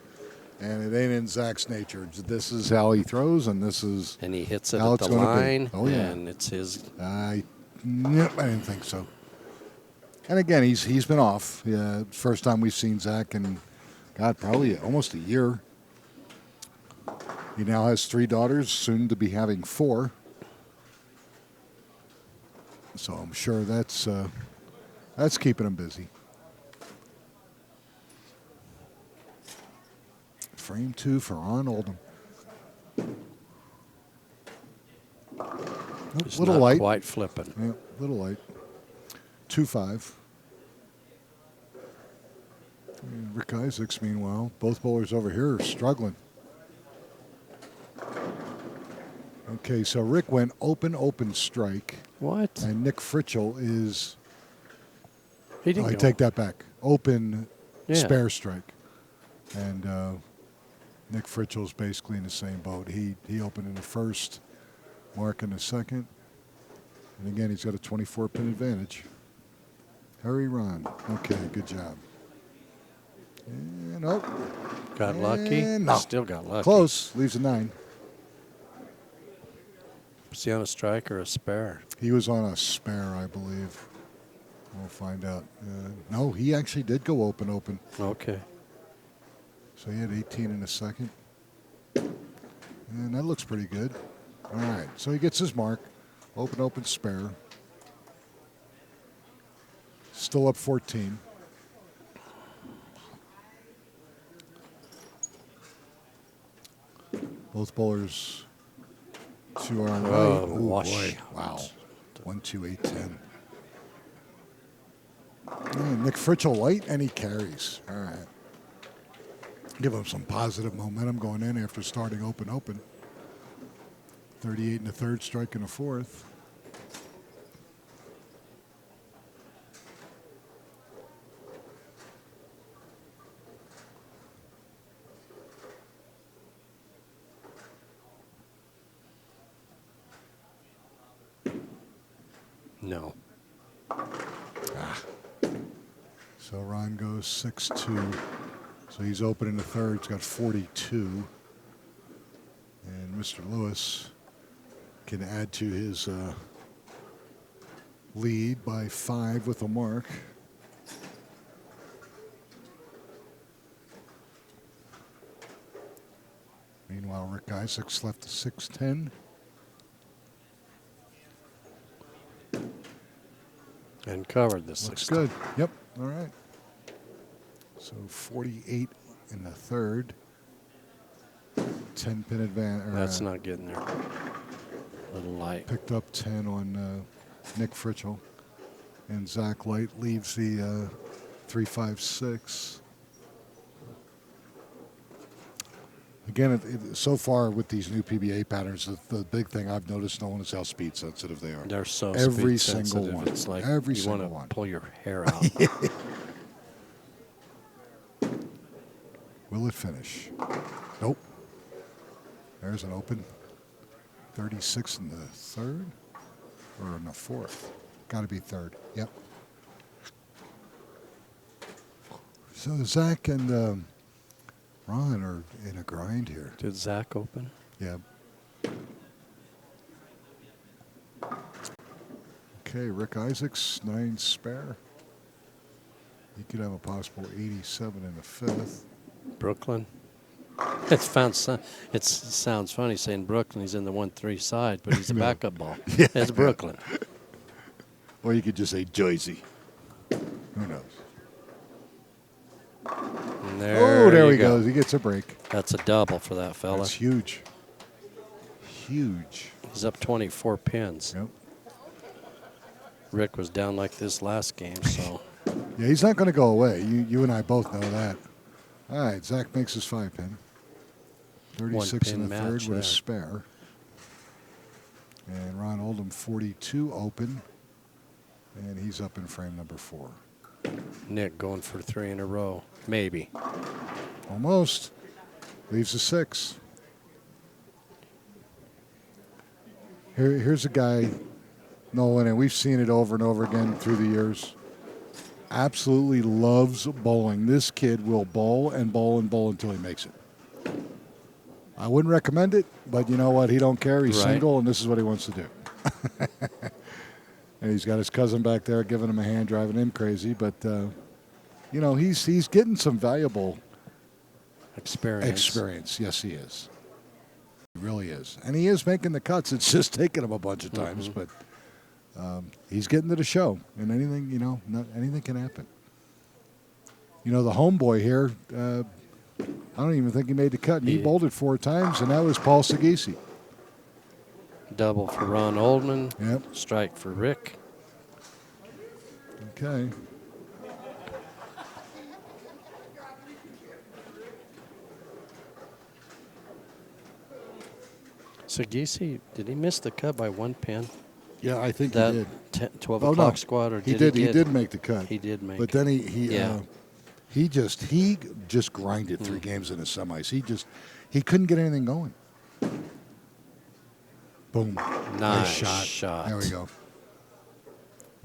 Speaker 1: and it ain't in Zach's nature. This is how he throws, and
Speaker 2: he hits it at the line,
Speaker 1: oh, yeah.
Speaker 2: and it's his.
Speaker 1: I didn't think so. And again, he's been off. Yeah, first time we've seen Zach in, God, probably almost a year. He now has 3 daughters, soon to be having 4. So I'm sure that's keeping him busy. Frame 2 for Ron Oldham.
Speaker 2: It's
Speaker 1: Little
Speaker 2: not
Speaker 1: light.
Speaker 2: quite flipping.
Speaker 1: Yeah, little light. 2-5. And Rick Isaacs, meanwhile, both bowlers over here are struggling. Okay, so Rick went open strike.
Speaker 2: What?
Speaker 1: And Nick Fritchell is...
Speaker 2: He didn't
Speaker 1: I
Speaker 2: go.
Speaker 1: take that back. Open
Speaker 2: Yeah.
Speaker 1: spare strike. And Nick Fritchell's basically in the same boat. He opened in the first, Mark in the second. And again, he's got a 24-pin advantage. Hurry, Ron. Okay, good job. And
Speaker 2: Got lucky?
Speaker 1: No.
Speaker 2: Still got lucky.
Speaker 1: Close. Leaves a 9.
Speaker 2: Was he on a strike or a spare?
Speaker 1: He was on a spare, I believe. We'll find out. No, he actually did go open.
Speaker 2: Okay.
Speaker 1: So he had 18 in the second. And that looks pretty good. All right, so he gets his mark. Open, spare. Still up 14. Both bowlers 2 are on right.
Speaker 2: Oh,
Speaker 1: Oh,
Speaker 2: wash.
Speaker 1: boy. Wow. 1, 2, 8, 10. And Nick Fritchell light, and he carries. All right. Give him some positive momentum going in after starting open. 38 in the third, strike in the fourth.
Speaker 2: No.
Speaker 1: So Ron goes 6-2. So he's open in the third. He's got 42. And Mr. Lewis can add to his lead by 5 with a mark. Meanwhile, Rick Isaacs left to 6-10.
Speaker 2: And covered this.
Speaker 1: Looks good. Yep. All right. So 48 in the third. 10-pin advantage.
Speaker 2: That's not getting there. A little light.
Speaker 1: Picked up 10 on Nick Fritchell. And Zach Light leaves the 3-5-6. Again, so far with these new PBA patterns, the big thing I've noticed, Nolan, is how speed sensitive they are.
Speaker 2: They're so
Speaker 1: Every
Speaker 2: speed
Speaker 1: single
Speaker 2: sensitive.
Speaker 1: one.
Speaker 2: It's like
Speaker 1: Every
Speaker 2: you
Speaker 1: single
Speaker 2: want
Speaker 1: one.
Speaker 2: to pull your hair out.
Speaker 1: Will it finish? Nope. There's an open. 36 in the third? Or in the fourth? Got to be third. Yep. So Zach and Ron are in a grind here.
Speaker 2: Did Zach open?
Speaker 1: Yeah. Okay, Rick Isaacs, 9 spare. He could have a possible 87 in the fifth.
Speaker 2: Brooklyn. It sounds funny saying Brooklyn. He's in the 1-3 side, but he's a backup ball.
Speaker 1: Yeah.
Speaker 2: It's Brooklyn.
Speaker 1: Or you could just say Jersey. Who knows?
Speaker 2: And there
Speaker 1: he goes. He gets a break.
Speaker 2: That's a double for that fella.
Speaker 1: That's huge. Huge.
Speaker 2: He's up 24 pins.
Speaker 1: Yep.
Speaker 2: Rick was down like this last game, so.
Speaker 1: Yeah, he's not going to go away. You and I both know that. All right, Zach makes his 5-pin. 36 in the third with
Speaker 2: there.
Speaker 1: a spare. And Ron Oldham, 42 open. And he's up in frame number 4.
Speaker 2: Nick going for 3 in a row. Maybe.
Speaker 1: Almost. Leaves a 6. Here's a guy, Nolan, and we've seen it over and over again through the years. Absolutely loves bowling. This kid will bowl and bowl and bowl until he makes it. I wouldn't recommend it, but you know what? He don't care. He's
Speaker 2: Right.
Speaker 1: single, and this is what he wants to do. And he's got his cousin back there giving him a hand, driving him crazy. But, you know, he's getting some valuable experience. Yes, he is. He really is. And he is making the cuts. It's just taking him a bunch of times. But he's getting to the show. And anything, you know, anything can happen. You know, the homeboy here, I don't even think he made the cut. And he bowled 4 times, and that was Paul Sagisi.
Speaker 2: Double for Ron Oldman.
Speaker 1: Yep.
Speaker 2: Strike for Rick.
Speaker 1: Okay.
Speaker 2: Sagisi, did he miss the cut by 1 pin?
Speaker 1: Yeah, I think
Speaker 2: that
Speaker 1: he did.
Speaker 2: 12 o'clock squad, or
Speaker 1: he did make the cut.
Speaker 2: He did make.
Speaker 1: But then he just grinded 3 games in the semis. He couldn't get anything going. Boom.
Speaker 2: Nice
Speaker 1: shot. There we go.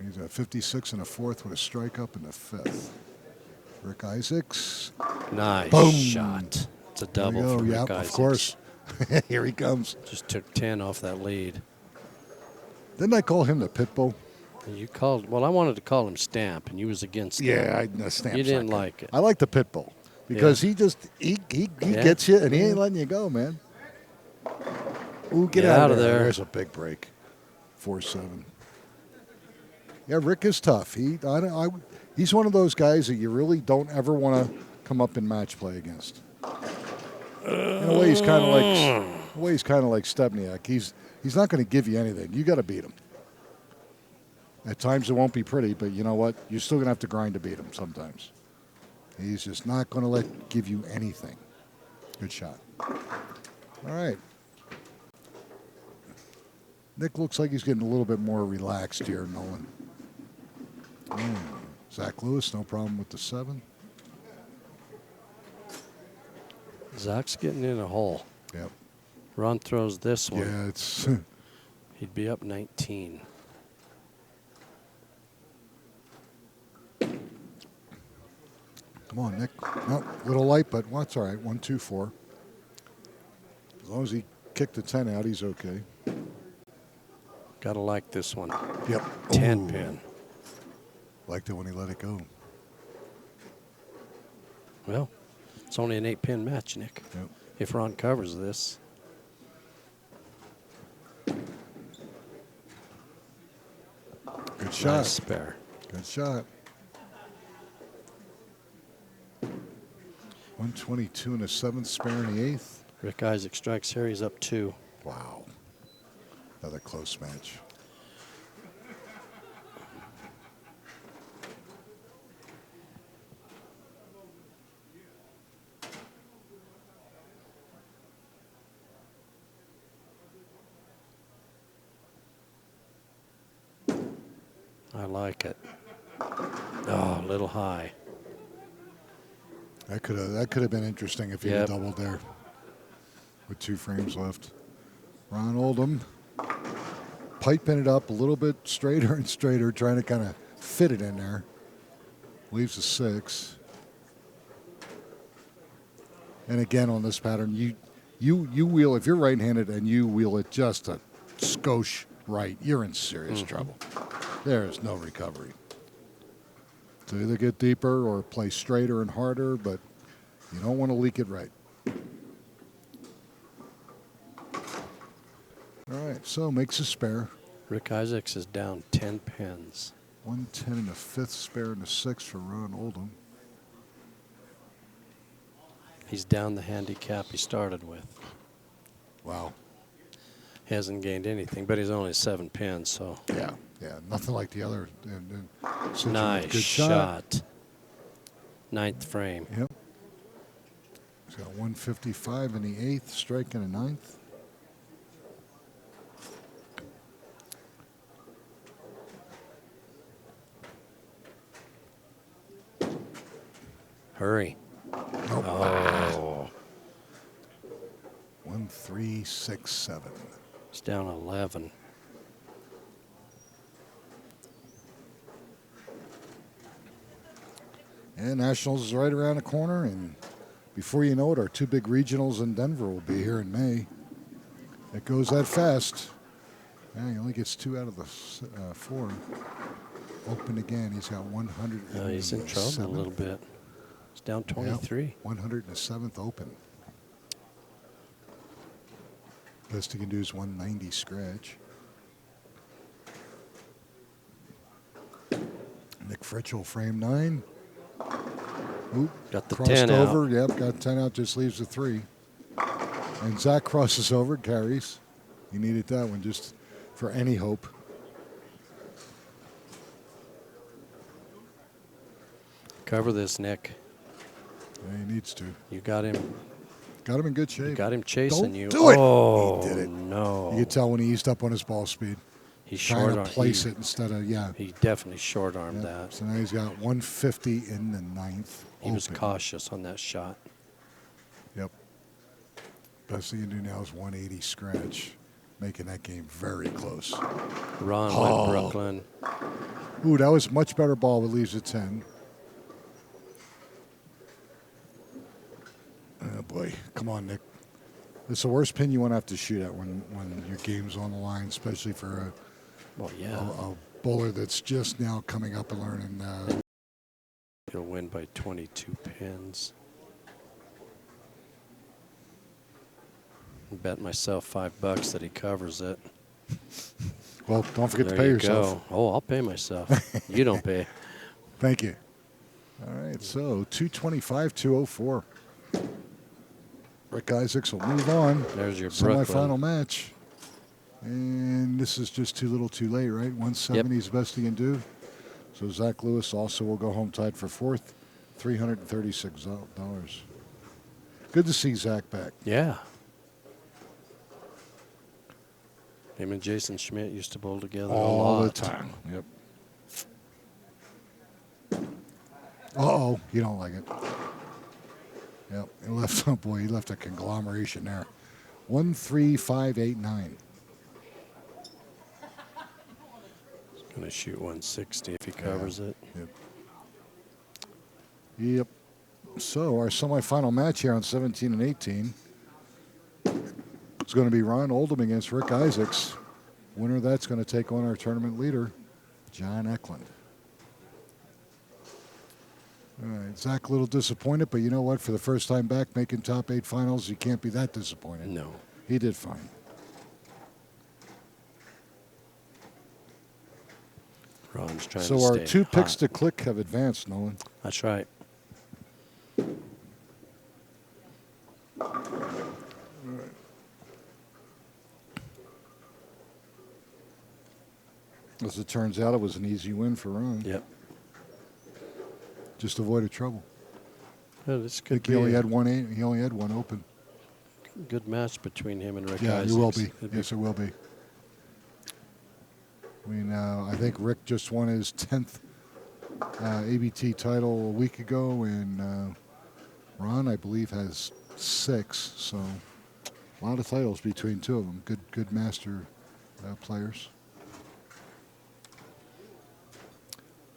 Speaker 1: He's at 56 in the 4th with a strike up in the 5th. Rick Isaacs.
Speaker 2: Nice
Speaker 1: Boom.
Speaker 2: shot. It's a double for Rick Isaacs.
Speaker 1: Of course. Here he comes.
Speaker 2: Just took 10 off that lead.
Speaker 1: Didn't I call him the Pitbull?
Speaker 2: You called. Well, I wanted to call him Stamp, and you was against.
Speaker 1: Yeah, Stamp.
Speaker 2: You didn't like it.
Speaker 1: I like the Pitbull because he gets you and he ain't letting you go, man. Ooh, get out of there. There's a big break. 4-7. Yeah, Rick is tough. He's one of those guys that you really don't ever want to come up in match play against. In a way, he's kind of like Stepniak. He's not going to give you anything. You got to beat him. At times it won't be pretty, but you know what? You're still going to have to grind to beat him sometimes. He's just not going to give you anything. Good shot. All right. Nick looks like he's getting a little bit more relaxed here, Nolan. Zach Lewis, no problem with the 7.
Speaker 2: Zach's getting in a hole.
Speaker 1: Yep.
Speaker 2: Ron throws this one.
Speaker 1: Yeah, it's...
Speaker 2: He'd be up 19.
Speaker 1: Come on, Nick. No, little light, but that's all right. 1, 2, 4. As long as he kicked the 10 out, he's okay.
Speaker 2: Gotta like this one.
Speaker 1: Yep.
Speaker 2: 10 pin.
Speaker 1: Liked it when he let it go.
Speaker 2: Well, it's only an 8-pin match, Nick.
Speaker 1: Yep.
Speaker 2: If Ron covers this.
Speaker 1: Good shot.
Speaker 2: Nice spare.
Speaker 1: Good shot. 122 in the 7th, spare in the 8th.
Speaker 2: Rick Isaac strikes here. He's up 2.
Speaker 1: Wow. Another close match.
Speaker 2: I like it. Oh, a little high.
Speaker 1: That could have been interesting if he had doubled there with 2 frames left. Ron Oldham piping it up a little bit straighter and straighter, trying to kind of fit it in there. Leaves a 6. And again on this pattern, you wheel, if you're right-handed and you wheel it just a skosh right, you're in serious trouble. There's no recovery. So either get deeper or play straighter and harder, but you don't want to leak it right. All right, so makes a spare.
Speaker 2: Rick Isaacs is down 10 pins.
Speaker 1: 110 in the 5th, spare in the 6th for Ron Oldham.
Speaker 2: He's down the handicap he started with.
Speaker 1: Wow.
Speaker 2: He hasn't gained anything, but he's only 7 pins, so.
Speaker 1: Yeah, nothing like the other.
Speaker 2: Nice
Speaker 1: good
Speaker 2: shot. 9th frame.
Speaker 1: Yep. He's got 155 in the 8th, strike in the 9th.
Speaker 2: Hurry.
Speaker 1: Nope.
Speaker 2: Oh.
Speaker 1: 1, 3, 6, 7.
Speaker 2: It's down 11.
Speaker 1: And Nationals is right around the corner, and before you know it, our 2 big regionals in Denver will be here in May. It goes that fast. Yeah, he only gets 2 out of the 4. Open again. He's got 107.
Speaker 2: He's in trouble a little bit. He's down 23.
Speaker 1: Yep, 107th open. Best he can do is 190 scratch. Nick Fritchell, frame 9. Oop,
Speaker 2: Got the
Speaker 1: crossed
Speaker 2: 10
Speaker 1: over.
Speaker 2: out.
Speaker 1: Yep, got 10 out, just leaves the 3. And Zach crosses over, carries. He needed that one just for any hope.
Speaker 2: Cover this, Nick.
Speaker 1: Yeah, he needs to.
Speaker 2: You got him.
Speaker 1: Got him in good shape.
Speaker 2: You got him chasing
Speaker 1: Don't
Speaker 2: you.
Speaker 1: do it.
Speaker 2: Oh,
Speaker 1: He did it.
Speaker 2: no.
Speaker 1: You could tell when he eased up on his ball speed.
Speaker 2: He's
Speaker 1: Trying
Speaker 2: short
Speaker 1: to place it instead of,
Speaker 2: He definitely short-armed
Speaker 1: Yep.
Speaker 2: that.
Speaker 1: So now he's got 150 in the 9th.
Speaker 2: He was
Speaker 1: open.
Speaker 2: cautious on that shot.
Speaker 1: Yep. Best thing you can do now is 180 scratch, making that game very close.
Speaker 2: Ron went Brooklyn.
Speaker 1: Ooh, that was much better ball, but leaves it 10. Oh, boy. Come on, Nick. It's the worst pin you want to have to shoot at when your game's on the line, especially for
Speaker 2: Well, yeah.
Speaker 1: a bowler that's just now coming up and learning.
Speaker 2: He'll win by 22 pins. Bet myself $5 that he covers it.
Speaker 1: Well, don't forget to
Speaker 2: There
Speaker 1: pay
Speaker 2: you
Speaker 1: yourself.
Speaker 2: go. Oh, I'll pay myself. You don't pay.
Speaker 1: Thank you. All right, so 225, 204. Rick Isaacs will move on.
Speaker 2: There's your
Speaker 1: Semifinal
Speaker 2: Brooklyn.
Speaker 1: match. And this is just too little too late, right? 170 is the best he can do. So Zach Lewis also will go home tied for 4th, $336. Good to see Zach back.
Speaker 2: Yeah. Him and Jason Schmidt used to bowl together
Speaker 1: All
Speaker 2: a lot.
Speaker 1: the time. Yep. Uh-oh, you don't like it. Yep, he left, oh boy, he left a conglomeration there. 13589.
Speaker 2: He's going to shoot 160 if he covers it.
Speaker 1: Yep. So our semifinal match here on 17 and 18 is going to be Ron Oldham against Rick Isaacs. Winner of that's going to take on our tournament leader, John Eklund. All right, Zach a little disappointed, but you know what? For the first time back making top 8 finals, you can't be that disappointed.
Speaker 2: No.
Speaker 1: He did fine.
Speaker 2: Ron's trying to
Speaker 1: So
Speaker 2: stay
Speaker 1: our 2 picks
Speaker 2: hot.
Speaker 1: to click have advanced, Nolan.
Speaker 2: That's right.
Speaker 1: As it turns out, it was an easy win for Ron.
Speaker 2: Yep.
Speaker 1: Just avoided trouble.
Speaker 2: Well, this
Speaker 1: I
Speaker 2: could
Speaker 1: think he
Speaker 2: be
Speaker 1: only
Speaker 2: a
Speaker 1: had one. He only had 1 open.
Speaker 2: good match between him and Rick
Speaker 1: Yeah,
Speaker 2: Isaacs.
Speaker 1: it will be.
Speaker 2: It'd
Speaker 1: Yes, it will be. I mean, I think Rick just won his 10th ABT title a week ago, and Ron, I believe, has 6. So a lot of titles between 2 of them. Good master players.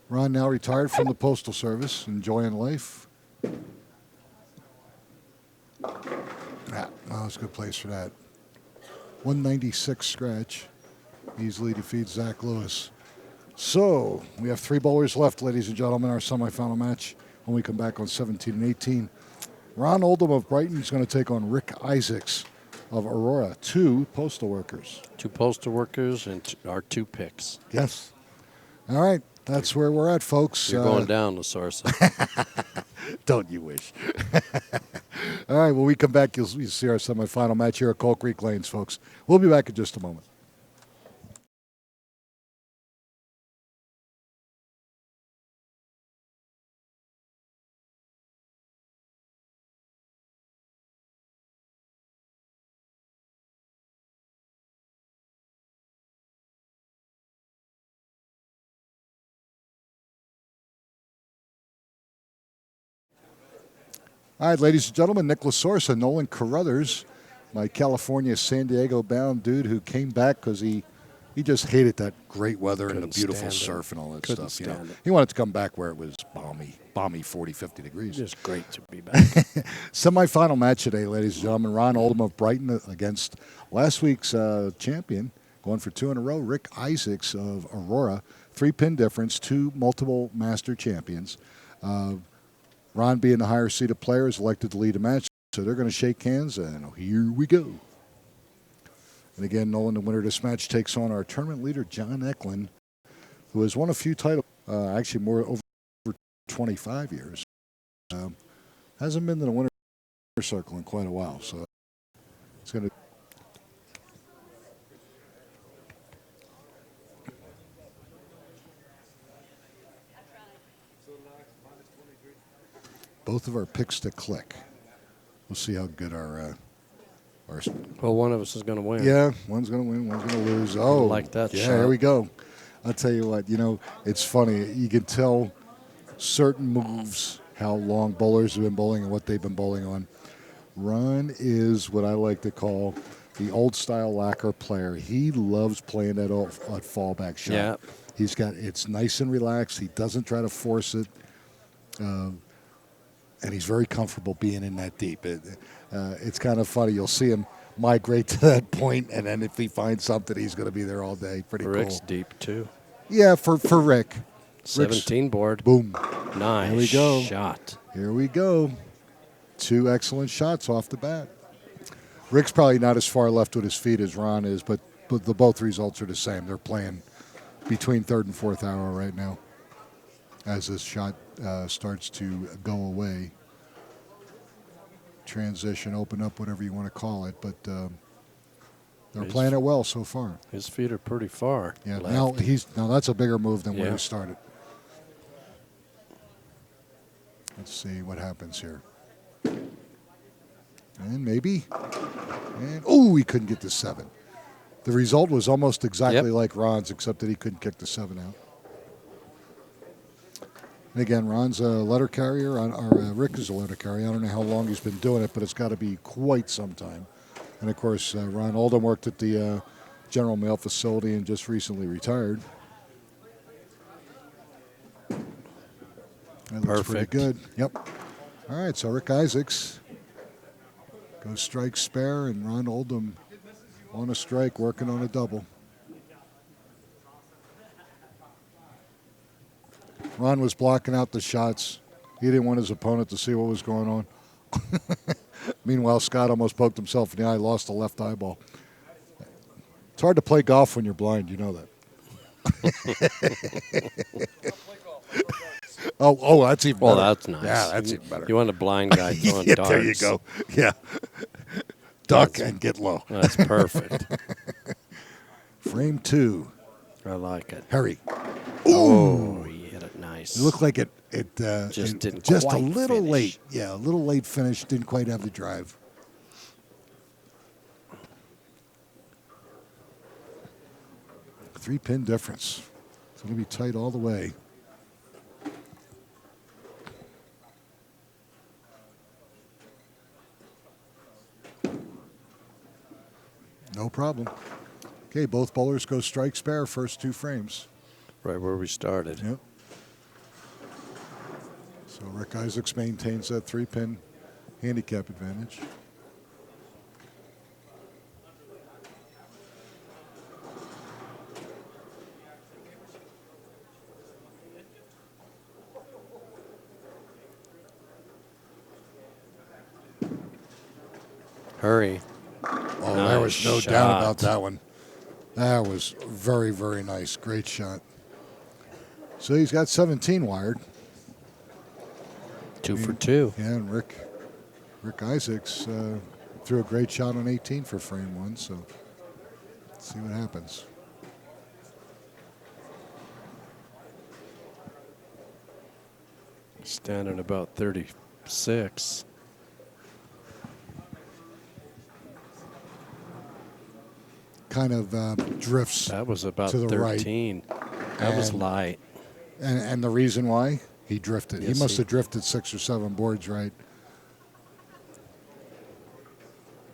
Speaker 1: Ron now retired from the Postal Service, enjoying life. Yeah, that's a good place for that. 196 scratch. Easily defeats Zach Lewis. So we have 3 bowlers left, ladies and gentlemen, our semifinal match. When we come back on 17 and 18, Ron Oldham of Brighton is going to take on Rick Isaacs of Aurora, 2 postal workers.
Speaker 2: 2 postal workers and our 2 picks.
Speaker 1: Yes. All right. That's where we're at, folks.
Speaker 2: You're going down, Lasorsa.
Speaker 1: Don't you wish? All right, when we come back, you'll see our semifinal match here at Coal Creek Lanes, folks. We'll be back in just a moment. All right, ladies and gentlemen, Nick Lasorsa, Nolan Carruthers, my California, San Diego bound dude who came back because he just hated that great weather and the
Speaker 2: Couldn't
Speaker 1: beautiful
Speaker 2: stand it.
Speaker 1: surf and all that
Speaker 2: Couldn't
Speaker 1: stuff. You know,
Speaker 2: stand it.
Speaker 1: he wanted to come back where it was balmy 40, 50 degrees.
Speaker 2: It's great to be back.
Speaker 1: Semifinal match today, ladies and gentlemen. Ron Oldham of Brighton against last week's champion, Going for 2 in a row, Rick Isaacs of Aurora. 3-pin difference, 2 multiple master champions. Ron, being the higher seeded player, is elected to lead the match. So they're going to shake hands, and here we go. And again, Nolan, the winner of this match, takes on our tournament leader, John Eklund, who has won a few titles, actually more over 25 years. Hasn't been to the winner's circle in quite a while, so it's going to. Both of our picks to click. We'll see how good our.
Speaker 2: Well, one of us is going to win.
Speaker 1: Yeah, one's going to win, one's going to lose. Oh,
Speaker 2: I like that
Speaker 1: yeah,
Speaker 2: shot.
Speaker 1: Here we go. I'll tell you what, it's funny. You can tell certain moves, how long bowlers have been bowling and what they've been bowling on. Ron is what I like to call the old-style lacquer player. He loves playing that fallback shot.
Speaker 2: Yeah.
Speaker 1: It's nice and relaxed. He doesn't try to force it. And he's very comfortable being in that deep. It's kind of funny. You'll see him migrate to that point, and then if he finds something, he's going to be there all day. Pretty
Speaker 2: Rick's
Speaker 1: cool.
Speaker 2: deep, too.
Speaker 1: Yeah, for Rick.
Speaker 2: 17 board.
Speaker 1: Boom.
Speaker 2: Nice
Speaker 1: Here we go.
Speaker 2: shot.
Speaker 1: Here we go. 2 excellent shots off the bat. Rick's probably not as far left with his feet as Ron is, but the both results are the same. They're playing between 3rd and 4th hour right now as this shot starts to go away. Transition, open up, whatever you want to call it, but they're playing it well so far.
Speaker 2: His feet are pretty far.
Speaker 1: Yeah,
Speaker 2: left.
Speaker 1: now that's a bigger move than where he started. Let's see what happens here. And maybe. And he couldn't get to 7. The result was almost exactly like Ron's, except that he couldn't kick the 7 out. And again, Ron's a letter carrier, or Rick is a letter carrier. I don't know how long he's been doing it, but it's got to be quite some time. And of course, Ron Oldham worked at the General Mail facility and just recently retired. That looks pretty good. Yep. All right, so Rick Isaacs goes strike spare, and Ron Oldham on a strike, working on a double. Ron was blocking out the shots. He didn't want his opponent to see what was going on. Meanwhile, Scott almost poked himself in the eye, lost the left eyeball. It's hard to play golf when you're blind, you know that. Oh, that's even better.
Speaker 2: Well, that's nice.
Speaker 1: Yeah, that's even better.
Speaker 2: You want a blind guy throwing darts.
Speaker 1: There you go. Yeah. Duck and get low.
Speaker 2: That's perfect.
Speaker 1: Frame 2.
Speaker 2: I like it.
Speaker 1: Harry.
Speaker 2: Oh, he hit it nice.
Speaker 1: It looked like it
Speaker 2: didn't
Speaker 1: just
Speaker 2: quite
Speaker 1: a little
Speaker 2: finish.
Speaker 1: late. Yeah, a little late finish. Didn't quite have the drive. Three-pin difference. It's going to be tight all the way. No problem. Okay, both bowlers go strike spare first 2 frames.
Speaker 2: Right where we started.
Speaker 1: Yep. So Rick Isaacs maintains that 3-pin handicap advantage.
Speaker 2: Hurry.
Speaker 1: Oh, there was no doubt about that one. That was very, very nice. Great shot. So he's got 17 wired.
Speaker 2: 2 for 2.
Speaker 1: Yeah, and Rick Isaacs threw a great shot on 18 for frame 1, so let's see what happens.
Speaker 2: Standing about 36.
Speaker 1: Kind of drifts.
Speaker 2: That was about
Speaker 1: to the
Speaker 2: 13. Right. That was light.
Speaker 1: And the reason why? He drifted.
Speaker 2: Yes,
Speaker 1: he must have drifted 6 or 7 boards right.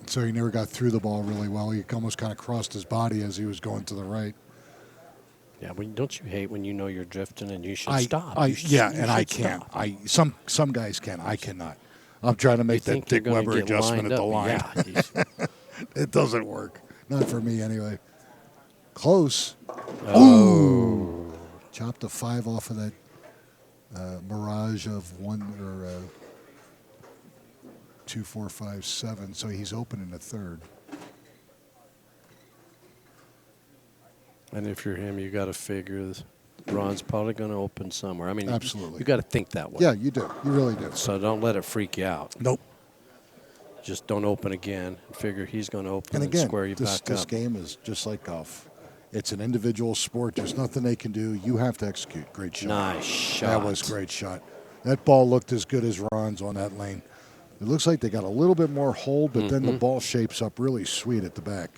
Speaker 1: So he never got through the ball really well. He almost kind of crossed his body as he was going to the right.
Speaker 2: Yeah, don't you hate when you know you're drifting and you should stop?
Speaker 1: I can't. Some guys can. I cannot. I'm trying to make that Dick Weber adjustment at the line.
Speaker 2: Yeah,
Speaker 1: It doesn't work. Not for me anyway. Close.
Speaker 2: Oh.
Speaker 1: Chopped a 5 off of that Mirage of 2, 4, 5, 7. So he's open in the third.
Speaker 2: And if you're him, you got to figure Ron's probably going to open somewhere. I mean,
Speaker 1: Absolutely.
Speaker 2: you got to think that way.
Speaker 1: Yeah, you do. You really do.
Speaker 2: So don't let it freak you out.
Speaker 1: Nope.
Speaker 2: Just don't open again. Figure he's going to open
Speaker 1: And again,
Speaker 2: square you back
Speaker 1: this
Speaker 2: up.
Speaker 1: game is just like golf. It's an individual sport. There's nothing they can do. You have to execute. Great shot.
Speaker 2: Nice shot.
Speaker 1: That was a great shot. That ball looked as good as Ron's on that lane. It looks like they got a little bit more hold, but then the ball shapes up really sweet at the back.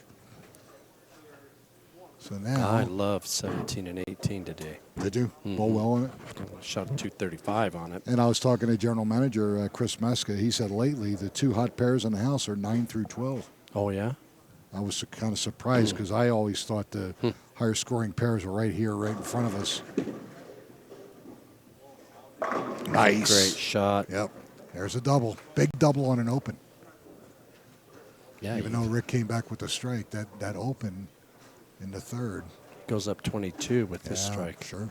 Speaker 1: So now
Speaker 2: I love 17 and 18 today.
Speaker 1: Did you? Bowl well on it?
Speaker 2: Shot a 235 on it.
Speaker 1: And I was talking to General Manager Chris Meska. He said lately the two hot pairs in the house are 9 through 12.
Speaker 2: Oh, yeah?
Speaker 1: I was kind of surprised because I always thought the higher scoring pairs were right here, right in front of us. Nice.
Speaker 2: Great shot.
Speaker 1: Yep. There's a double. Big double on an open.
Speaker 2: Yeah.
Speaker 1: Even though Rick came back with a strike, that open in the third.
Speaker 2: Goes up 22 with this
Speaker 1: Yeah,
Speaker 2: strike.
Speaker 1: Sure.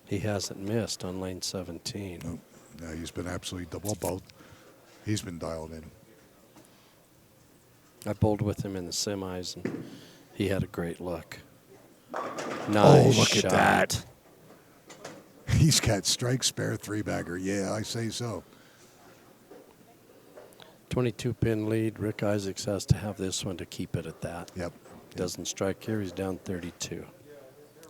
Speaker 2: He hasn't missed on lane 17.
Speaker 1: Nope. No, he's been absolutely double. Both. He's been dialed in.
Speaker 2: I bowled with him in the semis, and he had a great look.
Speaker 1: Oh,
Speaker 2: Nice
Speaker 1: look
Speaker 2: shot.
Speaker 1: at that. He's got strike spare 3-bagger. Yeah, I say so.
Speaker 2: 22-pin lead. Rick Isaacs has to have this one to keep it at that.
Speaker 1: Yep.
Speaker 2: Doesn't strike here. He's down 32.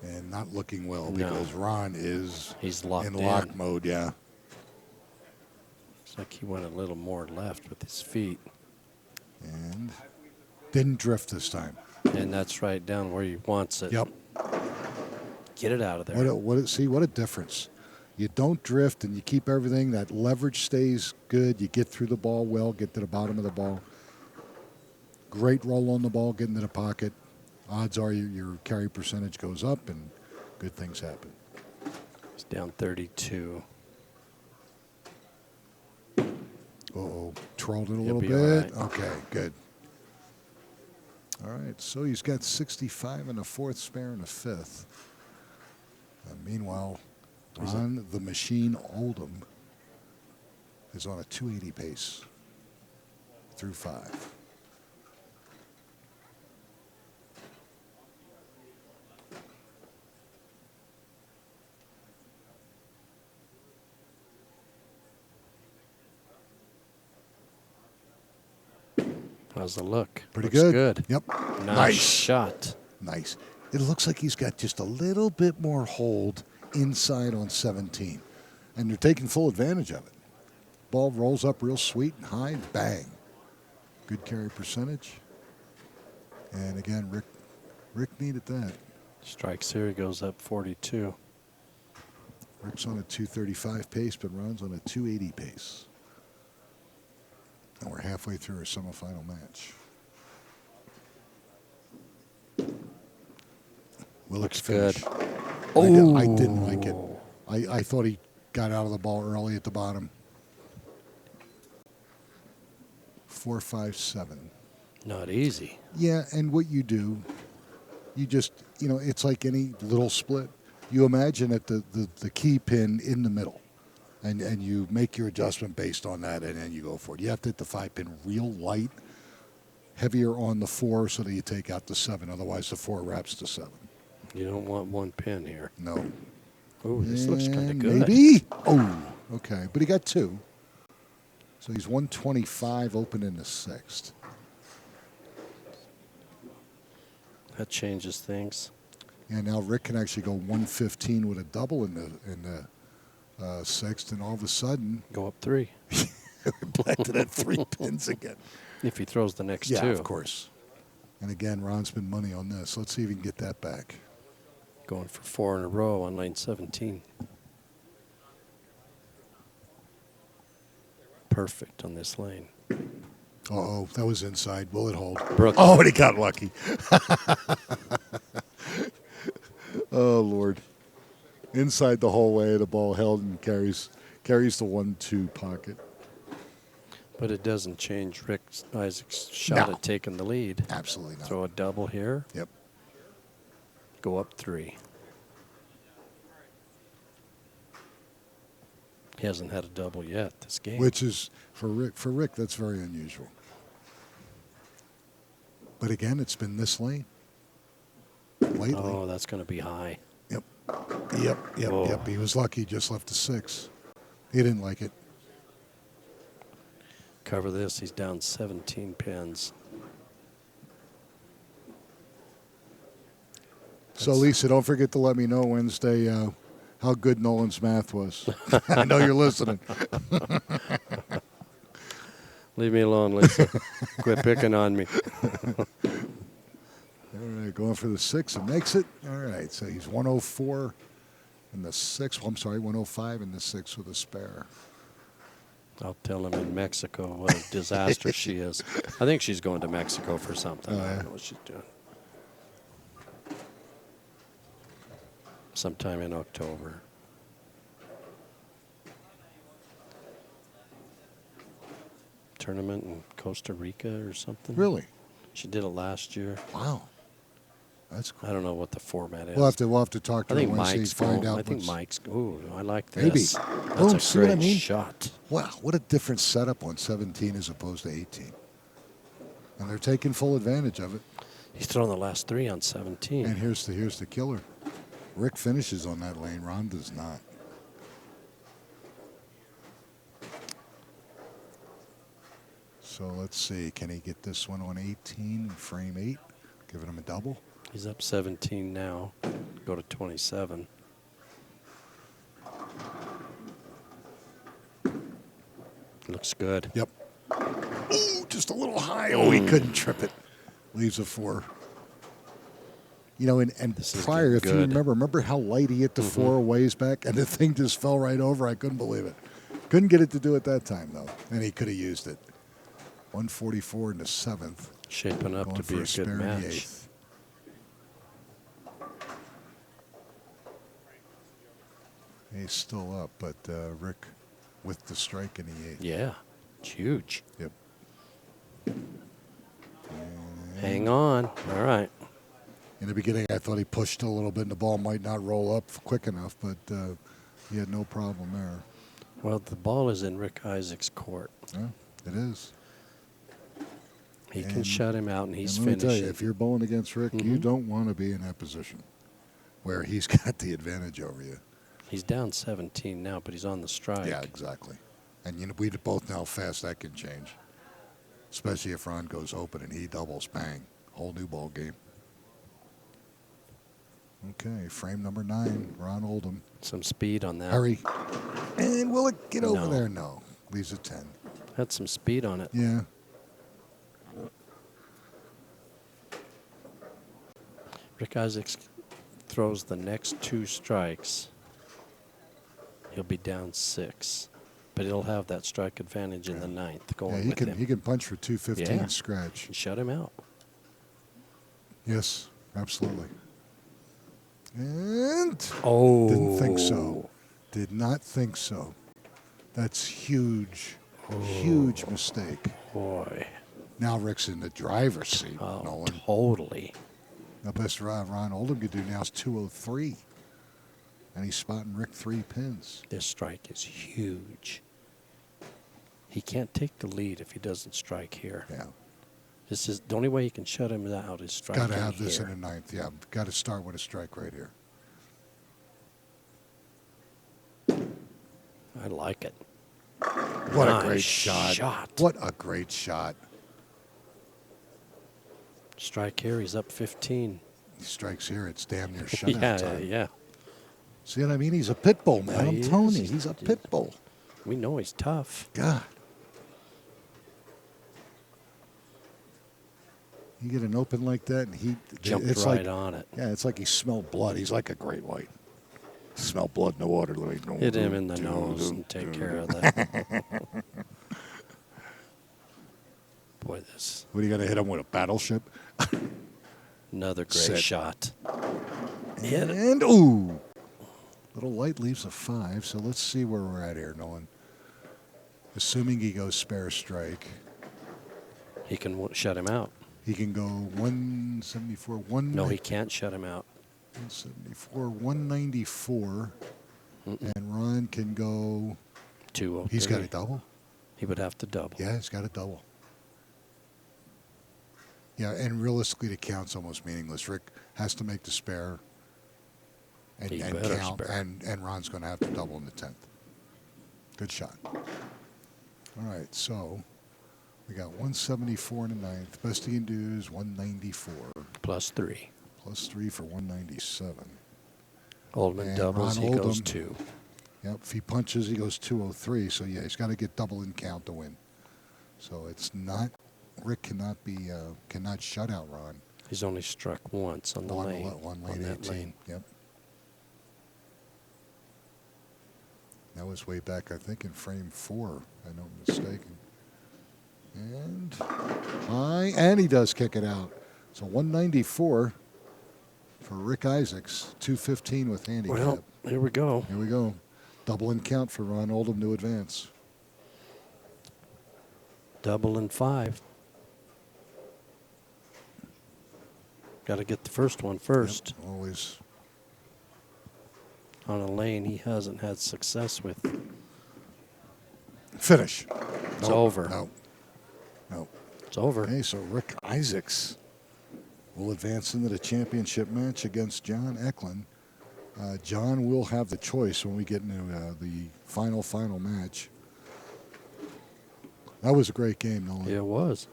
Speaker 1: And not looking well
Speaker 2: No.
Speaker 1: because Ron is
Speaker 2: He's locked
Speaker 1: in lock
Speaker 2: in.
Speaker 1: mode, yeah.
Speaker 2: Looks like he went a little more left with his feet.
Speaker 1: And didn't drift this time.
Speaker 2: And that's right down where he wants it.
Speaker 1: Yep.
Speaker 2: Get it out of there.
Speaker 1: See, what a difference. You don't drift and you keep everything. That leverage stays good. You get through the ball well, get to the bottom of the ball. Great roll on the ball, get into the pocket. Odds are your carry percentage goes up and good things happen.
Speaker 2: He's down 32.
Speaker 1: Uh-oh. Trolled it a
Speaker 2: He'll
Speaker 1: little
Speaker 2: be
Speaker 1: bit.
Speaker 2: all right.
Speaker 1: Okay, good. All right, so he's got 65 in the fourth, spare in the fifth. Meanwhile, Ron the Machine Oldham is on a 280 pace through 5.
Speaker 2: How's the look?
Speaker 1: Pretty
Speaker 2: Looks
Speaker 1: good. Yep.
Speaker 2: Nice shot.
Speaker 1: Nice. It looks like he's got just a little bit more hold inside on 17. And they're taking full advantage of it. Ball rolls up real sweet and high. Bang. Good carry percentage. And again, Rick needed that.
Speaker 2: Strikes here. He goes up 42.
Speaker 1: Rick's on a 235 pace, but Ron's on a 280 pace. And we're halfway through our semifinal match.
Speaker 2: Looks good.
Speaker 1: I didn't like it. I thought he got out of the ball early at the bottom. 4, 5, 7.
Speaker 2: Not easy.
Speaker 1: Yeah, and what you do, you just, it's like any little split. You imagine at the key pin in the middle, and you make your adjustment based on that, and then you go for it. You have to hit the 5-pin real light, heavier on the 4 so that you take out the 7. Otherwise, the 4 wraps the 7.
Speaker 2: You don't want one pin here.
Speaker 1: No.
Speaker 2: Oh, this looks kind of
Speaker 1: And
Speaker 2: good.
Speaker 1: Maybe. Oh, okay. But he got 2. So he's 125 open in the 6th.
Speaker 2: That changes things.
Speaker 1: And now Rick can actually go 115 with a double in the 6th, and all of a sudden,
Speaker 2: Go up 3.
Speaker 1: planted at 3 pins again.
Speaker 2: If he throws the next
Speaker 1: Yeah,
Speaker 2: 2.
Speaker 1: of course. And again, Ron's been money on this. Let's see if he can get that back.
Speaker 2: Going for 4 in a row on lane 17. Perfect on this lane.
Speaker 1: Uh-oh, that was inside. Will it hold?
Speaker 2: Brooke.
Speaker 1: Oh, and he got lucky. Oh, Lord. inside the whole way. The ball held and carries the 1-2 pocket.
Speaker 2: But it doesn't change Rick Isaac's shot
Speaker 1: No.
Speaker 2: at taking the lead.
Speaker 1: Absolutely not.
Speaker 2: Throw a double here.
Speaker 1: Yep.
Speaker 2: Go up 3. He hasn't had a double yet this game.
Speaker 1: Which is, for Rick, that's very unusual. But again, it's been this lane lately.
Speaker 2: Oh, that's going to be high.
Speaker 1: Yep.
Speaker 2: Whoa.
Speaker 1: Yep. He was lucky, he just left a 6. He didn't like it.
Speaker 2: Cover this. He's down 17 pins.
Speaker 1: So, Lisa, don't forget to let me know Wednesday how good Nolan's math was. I know you're listening.
Speaker 2: Leave me alone, Lisa. Quit picking on me.
Speaker 1: All right, going for the 6 and makes it. All right, so he's 104 in the 6. Well, I'm sorry, 105 in the 6 with a spare.
Speaker 2: I'll tell him in Mexico what a disaster she is. I think she's going to Mexico for something.
Speaker 1: Oh,
Speaker 2: I
Speaker 1: yeah.
Speaker 2: don't know what she's doing. Sometime in October. Tournament in Costa Rica or something.
Speaker 1: Really?
Speaker 2: She did it last year.
Speaker 1: Wow. That's cool.
Speaker 2: I don't know what the format is.
Speaker 1: We'll have to talk to
Speaker 2: I think
Speaker 1: him Wednesday
Speaker 2: Mike's
Speaker 1: to find
Speaker 2: going.
Speaker 1: out.
Speaker 2: I think
Speaker 1: what's-
Speaker 2: Mike's. Ooh, I like this.
Speaker 1: Maybe.
Speaker 2: That's
Speaker 1: Boom,
Speaker 2: a
Speaker 1: see what I
Speaker 2: great
Speaker 1: mean?
Speaker 2: shot.
Speaker 1: Wow, what a different setup on 17 as opposed to 18. And they're taking full advantage of it.
Speaker 2: He's thrown the last 3 on 17.
Speaker 1: And here's the killer. Rick finishes on that lane. Ron does not. So let's see. Can he get this one on 18 and frame 8? Giving him a double.
Speaker 2: He's up 17 now. Go to 27. Looks good.
Speaker 1: Yep. Ooh, just a little high. Oh, he couldn't trip it. Leaves a 4. You know, and
Speaker 2: This is
Speaker 1: prior, if
Speaker 2: getting
Speaker 1: you
Speaker 2: good.
Speaker 1: remember how light he hit the 4 ways back, and the thing just fell right over. I couldn't believe it. Couldn't get it to do it that time, though, and he could have used it. 144 in the 7th.
Speaker 2: Shaping up
Speaker 1: Going
Speaker 2: to
Speaker 1: for
Speaker 2: be
Speaker 1: a
Speaker 2: a
Speaker 1: spare
Speaker 2: good
Speaker 1: in the
Speaker 2: match.
Speaker 1: 8th. He's still up, but Rick with the strike in the 8th.
Speaker 2: Yeah, it's huge.
Speaker 1: Yep.
Speaker 2: Hang on. All right.
Speaker 1: In the beginning, I thought he pushed a little bit, and the ball might not roll up quick enough, but he had no problem there.
Speaker 2: Well, the ball is in Rick Isaac's court.
Speaker 1: Yeah, it is.
Speaker 2: He can
Speaker 1: And-
Speaker 2: shut him out, and he's
Speaker 1: and let me tell you,
Speaker 2: finishing.
Speaker 1: if you're bowling against Rick, you don't want to be in that position where he's got the advantage over you.
Speaker 2: He's down 17 now, but he's on the strike.
Speaker 1: Yeah, exactly. And you know, we both know how fast that can change, especially if Ron goes open and he doubles, bang, whole new ball game. Okay, frame number 9, Ron Oldham.
Speaker 2: Some speed on that.
Speaker 1: Hurry. And will it get over
Speaker 2: No.
Speaker 1: there? No. Leaves a 10.
Speaker 2: Had some speed on it.
Speaker 1: Yeah.
Speaker 2: Rick Isaacs throws the next 2 strikes. He'll be down 6, but he'll have that strike advantage in the 9th going
Speaker 1: Yeah, he
Speaker 2: with
Speaker 1: can
Speaker 2: him.
Speaker 1: he can punch for 215
Speaker 2: Yeah.
Speaker 1: scratch.
Speaker 2: Shut him out.
Speaker 1: Yes, absolutely. And
Speaker 2: Oh.
Speaker 1: didn't think so. Did not think so. That's huge. Huge mistake.
Speaker 2: Boy.
Speaker 1: Now Rick's in the driver's seat,
Speaker 2: Oh,
Speaker 1: Nolan.
Speaker 2: totally.
Speaker 1: The best Ron Oldham could do now is 203. And he's spotting Rick 3 pins.
Speaker 2: This strike is huge. He can't take the lead if he doesn't strike here.
Speaker 1: Yeah.
Speaker 2: This is the only way you can shut him out is striking
Speaker 1: Got to have this
Speaker 2: here.
Speaker 1: in the 9th. Yeah, got to start with a strike right here.
Speaker 2: I like it.
Speaker 1: What
Speaker 2: Nice
Speaker 1: a great shot. What a great shot.
Speaker 2: Strike here, he's up 15.
Speaker 1: He strikes here, it's damn near shutout
Speaker 2: Yeah,
Speaker 1: time.
Speaker 2: yeah.
Speaker 1: See what I mean? He's a pit bull, man.
Speaker 2: He
Speaker 1: I'm telling
Speaker 2: is.
Speaker 1: you, he's a pit bull.
Speaker 2: We know he's tough.
Speaker 1: God. You get an open like that, and
Speaker 2: Jumped
Speaker 1: it's
Speaker 2: right
Speaker 1: like,
Speaker 2: on it.
Speaker 1: Yeah, it's like he smelled blood. He's like a great white. Smell blood in the water. Like, no,
Speaker 2: Hit him in the nose and take care of that. Boy, this
Speaker 1: What are you going to hit him with, a battleship?
Speaker 2: another great
Speaker 1: Set.
Speaker 2: shot. Hit it.
Speaker 1: And, ooh. Little light leaves a 5, so let's see where we're at here, Nolan. Assuming he goes spare strike.
Speaker 2: He can shut him out.
Speaker 1: He can go 174,
Speaker 2: No, he can't shut him out.
Speaker 1: 174, 194. And Ron can go.
Speaker 2: 203.
Speaker 1: He's got a double?
Speaker 2: He would have to double.
Speaker 1: Yeah, he's got a double. Yeah, and realistically, the count's almost meaningless. Rick has to make the spare and count,
Speaker 2: spare.
Speaker 1: and Ron's going to have to double in the 10th. Good shot. All right, so we got 174 in the 9th. Best he can do is 194.
Speaker 2: +3.
Speaker 1: +3 for 197.
Speaker 2: Oldman
Speaker 1: And
Speaker 2: doubles,
Speaker 1: Ron
Speaker 2: he goes
Speaker 1: Oldham,
Speaker 2: 2.
Speaker 1: Yep, if he punches, he goes 203. So, yeah, he's got to get double in count to win. So it's not, Rick cannot shut out Ron.
Speaker 2: He's only struck once on the lane.
Speaker 1: One lane,
Speaker 2: on that
Speaker 1: 18.
Speaker 2: lane.
Speaker 1: Yep. That was way back, I think, in frame 4, if I'm not mistaken. And he does kick it out. So 194 for Rick Isaacs, 215 with handicap.
Speaker 2: Well, here we go.
Speaker 1: Here we go. Double in count for Ron Oldham to advance.
Speaker 2: Double and 5. Got to get the first one first.
Speaker 1: Yep, always.
Speaker 2: On a lane he hasn't had success with.
Speaker 1: Finish.
Speaker 2: It's over.
Speaker 1: No.
Speaker 2: It's over.
Speaker 1: Okay, so Rick Isaacs will advance into the championship match against John Eklund. John will have the choice when we get into the final match. That was a great game, Nolan.
Speaker 2: Yeah, it was.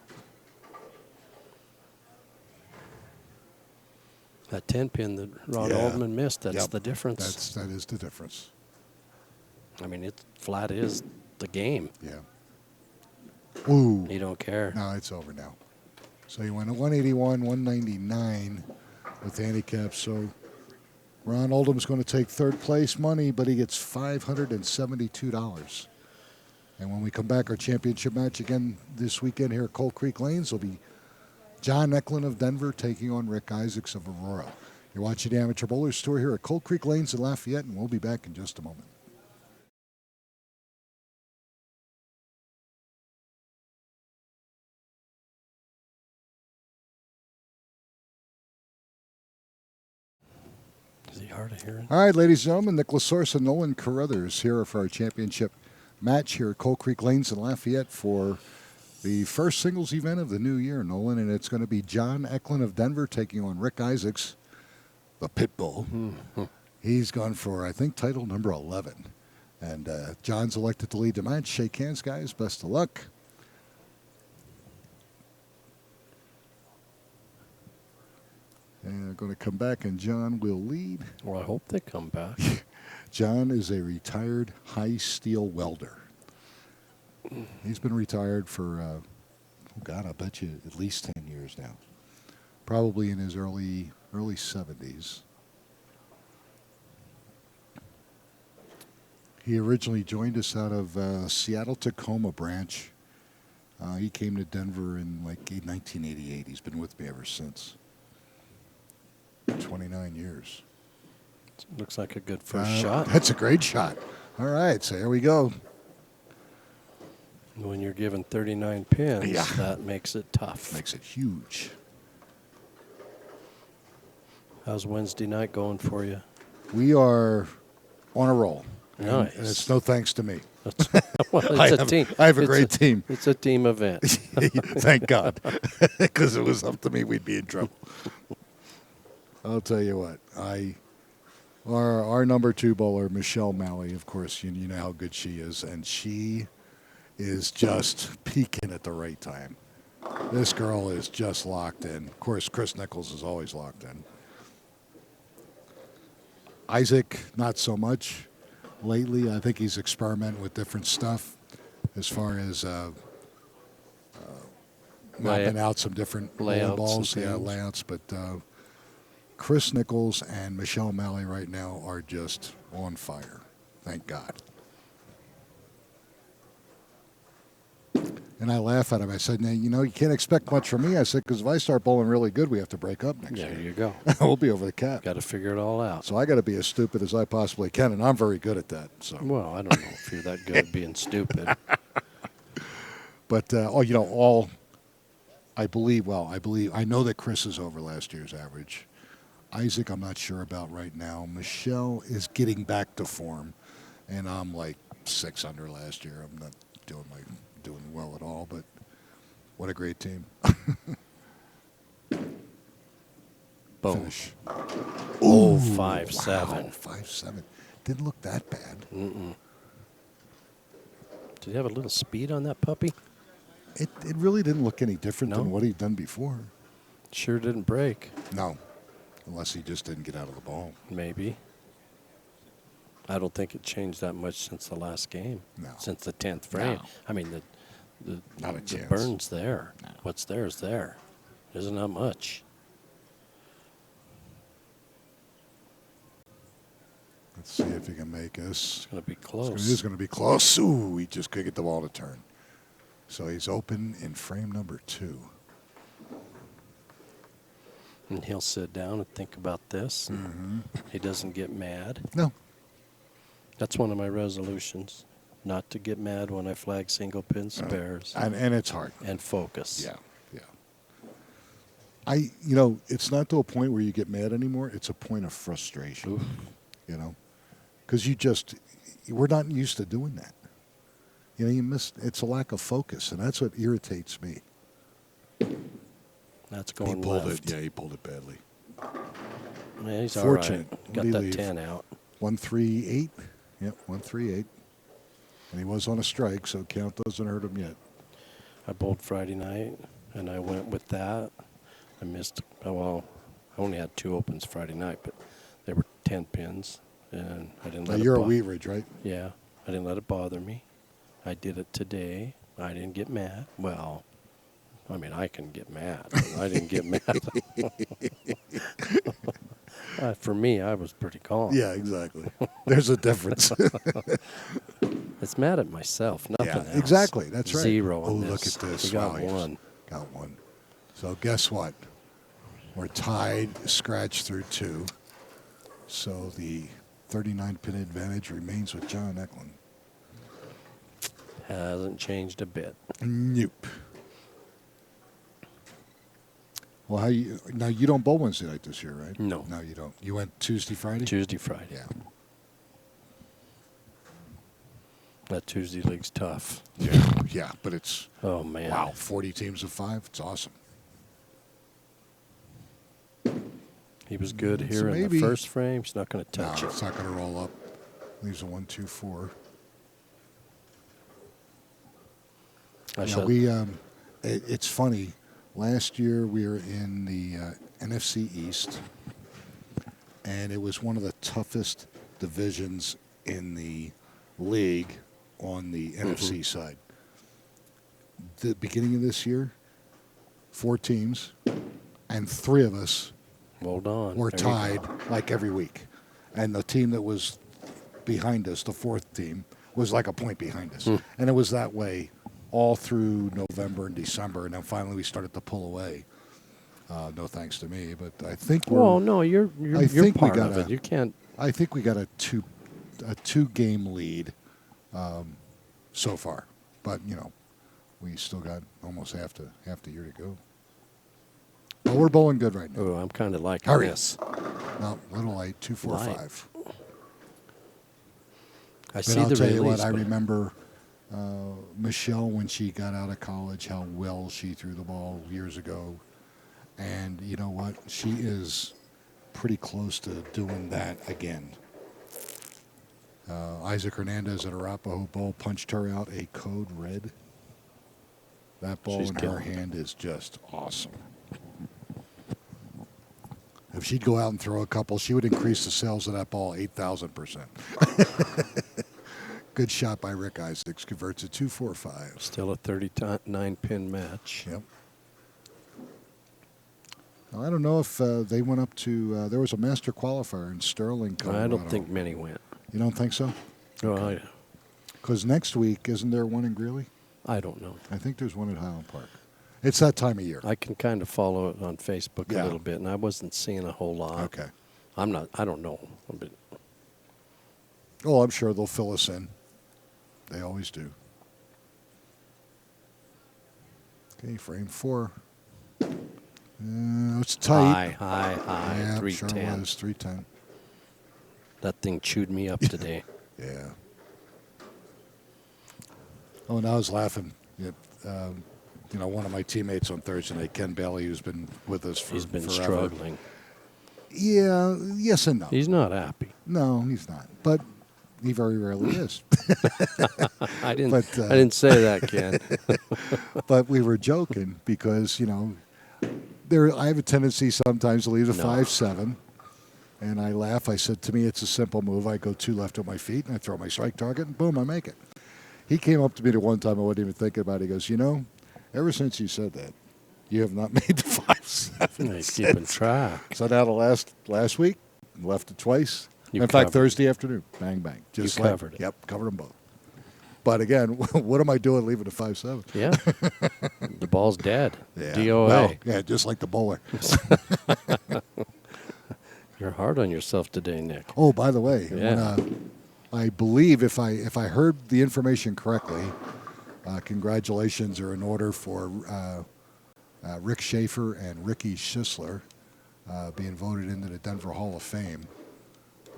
Speaker 2: That 10-pin that Ron Oldman missed, that's the difference.
Speaker 1: That is the difference.
Speaker 2: I mean, it flat is the game.
Speaker 1: Yeah. Ooh.
Speaker 2: You don't care.
Speaker 1: No, it's over now. So you went at 181, 199 with the handicap. So Ron Oldham's going to take third place money, but he gets $572. And when we come back, our championship match again this weekend here at Coal Creek Lanes will be John Eklund of Denver taking on Rick Isaacs of Aurora. You're watching the Amateur Bowlers Tour here at Coal Creek Lanes in Lafayette, and we'll be back in just a moment.
Speaker 2: Is he hard of hearing?
Speaker 1: All right, ladies and gentlemen, Nicholas Source and Nolan Carruthers here for our championship match here at Coal Creek Lanes in Lafayette for the first singles event of the new year, Nolan, and it's going to be John Eklund of Denver taking on Rick Isaacs, the Pitbull.
Speaker 2: Mm-hmm.
Speaker 1: He's gone for, I think, title number 11. And John's elected to lead the match. Shake hands, guys. Best of luck. And they're going to come back, and John will lead.
Speaker 2: Well, I hope they come back.
Speaker 1: John is a retired high steel welder. He's been retired for, I bet you at least 10 years now. Probably in his early 70s. He originally joined us out of Seattle-Tacoma branch. He came to Denver in 1988. He's been with me ever since. 29 years.
Speaker 2: Looks like a good first shot.
Speaker 1: That's a great shot. All right, so here we go.
Speaker 2: When you're given 39 pins, that makes it tough.
Speaker 1: Makes it huge.
Speaker 2: How's Wednesday night going for you?
Speaker 1: We are on a roll.
Speaker 2: Nice.
Speaker 1: And it's no thanks to me.
Speaker 2: Well, it's a team.
Speaker 1: I have a great team.
Speaker 2: It's a team event.
Speaker 1: Thank God. Because it was up to me, we'd be in trouble. I'll tell you what. Our number 2 bowler, Michelle Malley, of course, you know how good she is. And she is just peaking at the right time. This girl is just locked in. Of course, Chris Nichols is always locked in. Isaac, not so much. Lately, I think he's experimenting with different stuff as far as mapping out some different balls, layouts. But Chris Nichols and Michelle Malley right now are just on fire. Thank God. And I laugh at him. I said, "Now, you can't expect much from me." I said, "Because if I start bowling really good, we have to break up next
Speaker 2: There
Speaker 1: year.
Speaker 2: you go.
Speaker 1: We'll be over the cap."
Speaker 2: Got to figure it all out.
Speaker 1: So I got to be as stupid as I possibly can, and I'm very good at that. So,
Speaker 2: Well, I don't know if you're that good at being stupid.
Speaker 1: but I know that Chris is over last year's average. Isaac, I'm not sure about right now. Michelle is getting back to form, and I'm like 6 under last year. I'm not doing well at all, but what a great team.
Speaker 2: Boom.
Speaker 1: Finish.
Speaker 2: Oh,
Speaker 1: Ooh,
Speaker 2: 5-7.
Speaker 1: Wow, 5-7. Didn't look that bad.
Speaker 2: Mm-mm. Did he have a little speed on that puppy?
Speaker 1: It really didn't look any different
Speaker 2: No?
Speaker 1: than what he'd done before.
Speaker 2: Sure didn't break.
Speaker 1: No, unless he just didn't get out of the ball.
Speaker 2: Maybe. I don't think it changed that much since the last game.
Speaker 1: No.
Speaker 2: Since the 10th frame.
Speaker 1: No.
Speaker 2: I mean,
Speaker 1: Not a
Speaker 2: the
Speaker 1: chance.
Speaker 2: burn's there.
Speaker 1: No.
Speaker 2: What's there is there. Isn't that much.
Speaker 1: Let's see if he can make us.
Speaker 2: It's going to be close.
Speaker 1: It is going to be close. Ooh, he just could get the ball to turn. So he's open in frame number 2.
Speaker 2: And he'll sit down and think about this.
Speaker 1: Mm-hmm.
Speaker 2: He doesn't get mad.
Speaker 1: No.
Speaker 2: That's one of my resolutions. Not to get mad when I flag single pin spares.
Speaker 1: And it's hard.
Speaker 2: And focus.
Speaker 1: Yeah. It's not to a point where you get mad anymore. It's a point of frustration.
Speaker 2: Oof.
Speaker 1: Because we're not used to doing that. It's a lack of focus, and that's what irritates me.
Speaker 2: That's going
Speaker 1: He pulled
Speaker 2: left.
Speaker 1: it. Yeah, he pulled it badly.
Speaker 2: Yeah, he's
Speaker 1: Fortunate.
Speaker 2: all right.
Speaker 1: What
Speaker 2: Got
Speaker 1: did he
Speaker 2: that
Speaker 1: leave?
Speaker 2: 10 out.
Speaker 1: 138. Yep, 138. And he was on a strike, so count doesn't hurt him yet.
Speaker 2: I bowled Friday night, and I went with that. I missed, I only had 2 opens Friday night, but they were 10 pins, and I didn't
Speaker 1: Now
Speaker 2: let
Speaker 1: you're
Speaker 2: it
Speaker 1: a Wheatridge, right?
Speaker 2: Yeah, I didn't let it bother me. I did it today. I didn't get mad. Well, I mean, I can get mad. But I didn't get mad. For me, I was pretty calm.
Speaker 1: Yeah, exactly. There's a difference.
Speaker 2: It's mad at myself, nothing else.
Speaker 1: Exactly. That's right.
Speaker 2: 0 on
Speaker 1: Oh,
Speaker 2: this.
Speaker 1: look at this.
Speaker 2: We got
Speaker 1: Wow, yes.
Speaker 2: 1.
Speaker 1: Got 1. So guess what? We're tied, scratch through 2. So the 39-pin advantage remains with John Eklund.
Speaker 2: Hasn't changed a bit.
Speaker 1: Nope. Well, now you don't bowl Wednesday night this year, right?
Speaker 2: No.
Speaker 1: No, you don't. You went Tuesday, Friday?
Speaker 2: Tuesday, Friday.
Speaker 1: Yeah.
Speaker 2: That Tuesday league's tough.
Speaker 1: Yeah, but it's,
Speaker 2: Oh, man.
Speaker 1: wow, 40 teams of 5. It's awesome.
Speaker 2: He was good
Speaker 1: So
Speaker 2: here in
Speaker 1: maybe-
Speaker 2: the first frame. He's not going to
Speaker 1: No,
Speaker 2: touch it.
Speaker 1: it's not going to roll up. Leaves a 1-2-4. It's funny. Last year we were in the NFC East, and it was one of the toughest divisions in the league on the NFC side. The beginning of this year, 4 teams, and 3 of us
Speaker 2: Hold on.
Speaker 1: were
Speaker 2: There you go.
Speaker 1: tied like every week. And the team that was behind us, the 4th team, was like a point behind us. And it was that way all through November and December, and then finally we started to pull away. No thanks to me, but I think
Speaker 2: Well, no, you're
Speaker 1: think we
Speaker 2: part of
Speaker 1: gotta-
Speaker 2: it. You can't.
Speaker 1: I think we got a 2-game lead so far, but we still got almost half the year to go. But we're bowling good right now.
Speaker 2: Oh, I'm kind of liking
Speaker 1: Hurry.
Speaker 2: this.
Speaker 1: No, little light, 2-4-5.
Speaker 2: I
Speaker 1: But
Speaker 2: see
Speaker 1: I'll
Speaker 2: the
Speaker 1: tell you
Speaker 2: release.
Speaker 1: what, I
Speaker 2: but
Speaker 1: remember Michelle when she got out of college, how well she threw the ball years ago. And you know what? She is pretty close to doing that again. Isaac Hernandez at Arapahoe Bowl punched her out a code red. That ball
Speaker 2: She's
Speaker 1: in her
Speaker 2: killing it.
Speaker 1: hand is just awesome. If she'd go out and throw a couple, she would increase the sales of that ball 8,000%. Good shot by Rick Isaacs. Converts it 2-4-5.
Speaker 2: Still a 39-pin match.
Speaker 1: Yep. Now, I don't know if they went up to. There was a master qualifier in Sterling, Colorado.
Speaker 2: I don't think many went.
Speaker 1: You don't think so?
Speaker 2: Oh, yeah.
Speaker 1: Because next week, isn't there one in Greeley?
Speaker 2: I don't know.
Speaker 1: I think there's one at Highland Park. It's that time of year.
Speaker 2: I can kind of follow it on Facebook
Speaker 1: Yeah.
Speaker 2: a little bit, and I wasn't seeing a whole lot.
Speaker 1: Okay.
Speaker 2: I don't know. But
Speaker 1: Oh, I'm sure they'll fill us in. They always do. Okay, frame 4. It's tight.
Speaker 2: high,
Speaker 1: Yeah,
Speaker 2: 310.
Speaker 1: sure was. 310.
Speaker 2: That thing chewed me up today.
Speaker 1: Yeah. Oh, and I was laughing. One of my teammates on Thursday night, Ken Bailey, who's been with us for
Speaker 2: He's been
Speaker 1: forever.
Speaker 2: struggling.
Speaker 1: Yeah, yes and no.
Speaker 2: He's not happy.
Speaker 1: No, he's not. But he very rarely is.
Speaker 2: I didn't say that, Ken.
Speaker 1: But we were joking because, I have a tendency sometimes to leave the 5-7. And I laugh. I said, to me, it's a simple move. I go 2 left on my feet, and I throw my strike target, and boom, I make it. He came up to me the one time I wasn't even thinking about it. He goes, ever since you said that, you have not made the 5-7.
Speaker 2: He's keeping track.
Speaker 1: So now the last week, left it twice.
Speaker 2: You
Speaker 1: In fact,
Speaker 2: covered.
Speaker 1: Thursday afternoon, bang, bang. Just
Speaker 2: You covered it.
Speaker 1: Yep, covered them both. But again, what am I doing leaving the 5-7?
Speaker 2: Yeah. The ball's dead.
Speaker 1: Yeah.
Speaker 2: DOA.
Speaker 1: Well, yeah, just like the bowler.
Speaker 2: You're hard on yourself today, Nick.
Speaker 1: Oh, by the way,
Speaker 2: Yeah.
Speaker 1: I believe if I heard the information correctly, congratulations are in order for Rick Schaefer and Ricky Schisler being voted into the Denver Hall of Fame.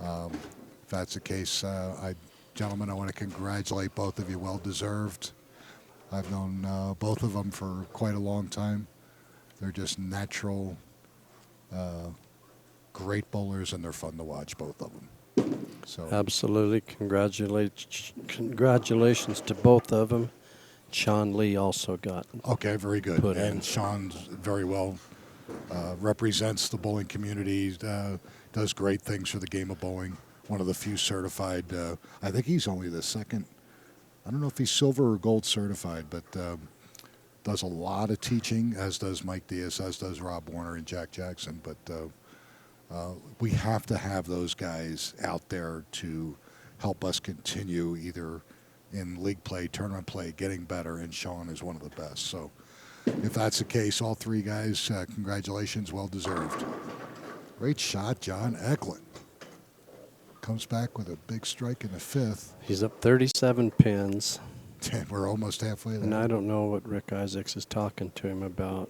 Speaker 1: If that's the case, gentlemen, I want to congratulate both of you. Well deserved. I've known both of them for quite a long time. They're just natural, great bowlers, and they're fun to watch, both of them. So
Speaker 2: Absolutely. Congratulations to both of them. Sean Lee also got.
Speaker 1: okay, very good.
Speaker 2: Put
Speaker 1: And
Speaker 2: in.
Speaker 1: Sean's very well represents the bowling community. Does great things for the game of bowling. One of the few certified. I think he's only the second. I don't know if he's silver or gold certified, but does a lot of teaching, as does Mike Diaz, as does Rob Warner and Jack Jackson. But we have to have those guys out there to help us continue either in league play, tournament play, getting better, and Sean is one of the best. So if that's the case, all 3 guys, congratulations, well deserved. Great shot, John Eklund. Comes back with a big strike in the 5th.
Speaker 2: He's up 37 pins.
Speaker 1: And we're almost halfway there.
Speaker 2: And I don't know what Rick Isaacs is talking to him about.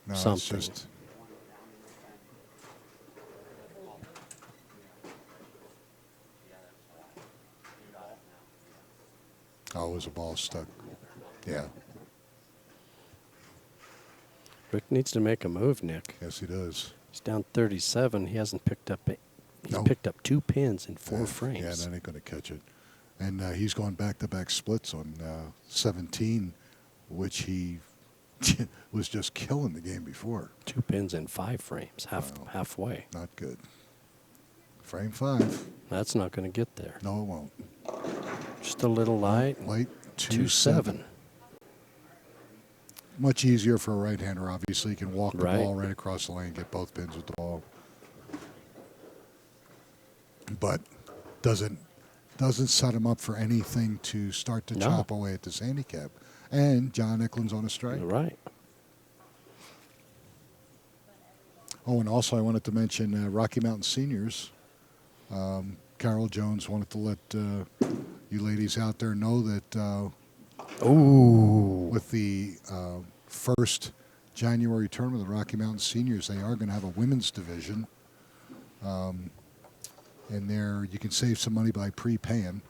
Speaker 1: No,
Speaker 2: something.
Speaker 1: It's just, oh, it was a ball stuck. Yeah,
Speaker 2: Rick needs to make a move, Nick.
Speaker 1: yes, he does.
Speaker 2: He's down 37. He hasn't picked up. He's
Speaker 1: No.
Speaker 2: picked up 2 pins in 4
Speaker 1: Yeah,
Speaker 2: frames.
Speaker 1: Yeah, that ain't going to catch it. And he's gone back-to-back splits on 17, which he was just killing the game before.
Speaker 2: 2 pins in 5 frames,
Speaker 1: Wow.
Speaker 2: halfway.
Speaker 1: Not good. Frame 5.
Speaker 2: That's not going to get there.
Speaker 1: No, it won't.
Speaker 2: Just a little light.
Speaker 1: Light
Speaker 2: 2-7.
Speaker 1: 2-7. Much easier for a right-hander, obviously. You can walk the
Speaker 2: Right.
Speaker 1: ball right across the lane, get both pins with the ball. But doesn't set him up for anything to start to
Speaker 2: No.
Speaker 1: chop away at this handicap. And John Eklund's on a strike.
Speaker 2: You're right.
Speaker 1: Oh, and also I wanted to mention Rocky Mountain Seniors. Carol Jones wanted to let you ladies out there know that with the first January tournament of the Rocky Mountain Seniors, they are going to have a women's division. And there you can save some money by prepaying.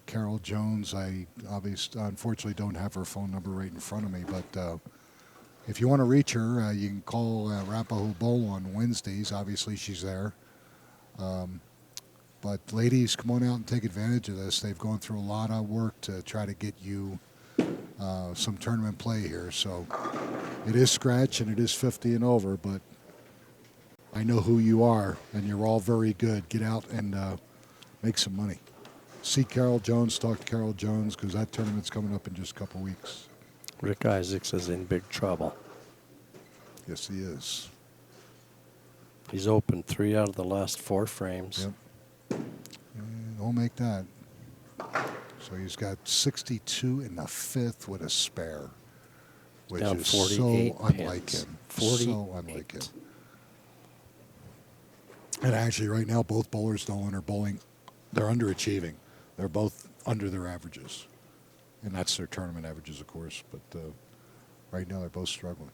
Speaker 1: Carol Jones, I unfortunately don't have her phone number right in front of me, but if you want to reach her, you can call Arapahoe Bowl on Wednesdays. Obviously, she's there. But ladies, come on out and take advantage of this. They've gone through a lot of work to try to get you some tournament play here. So it is scratch and it is 50 and over, but I know who you are, and you're all very good. Get out and make some money. See Carol Jones, talk to Carol Jones, because that tournament's coming up in just a couple weeks.
Speaker 2: Rick Isaacs is in big trouble.
Speaker 1: Yes, he is.
Speaker 2: He's opened 3 out of the last 4 frames.
Speaker 1: Yep. And don't make that. So he's got 62 in the fifth with a spare, which
Speaker 2: Down
Speaker 1: is
Speaker 2: 48
Speaker 1: so unlike
Speaker 2: pins.
Speaker 1: him.
Speaker 2: 48.
Speaker 1: So unlike him. And actually, right now, both bowlers, Nolan, are bowling. They're underachieving. They're both under their averages. And that's their tournament averages, of course. But right now, they're both struggling.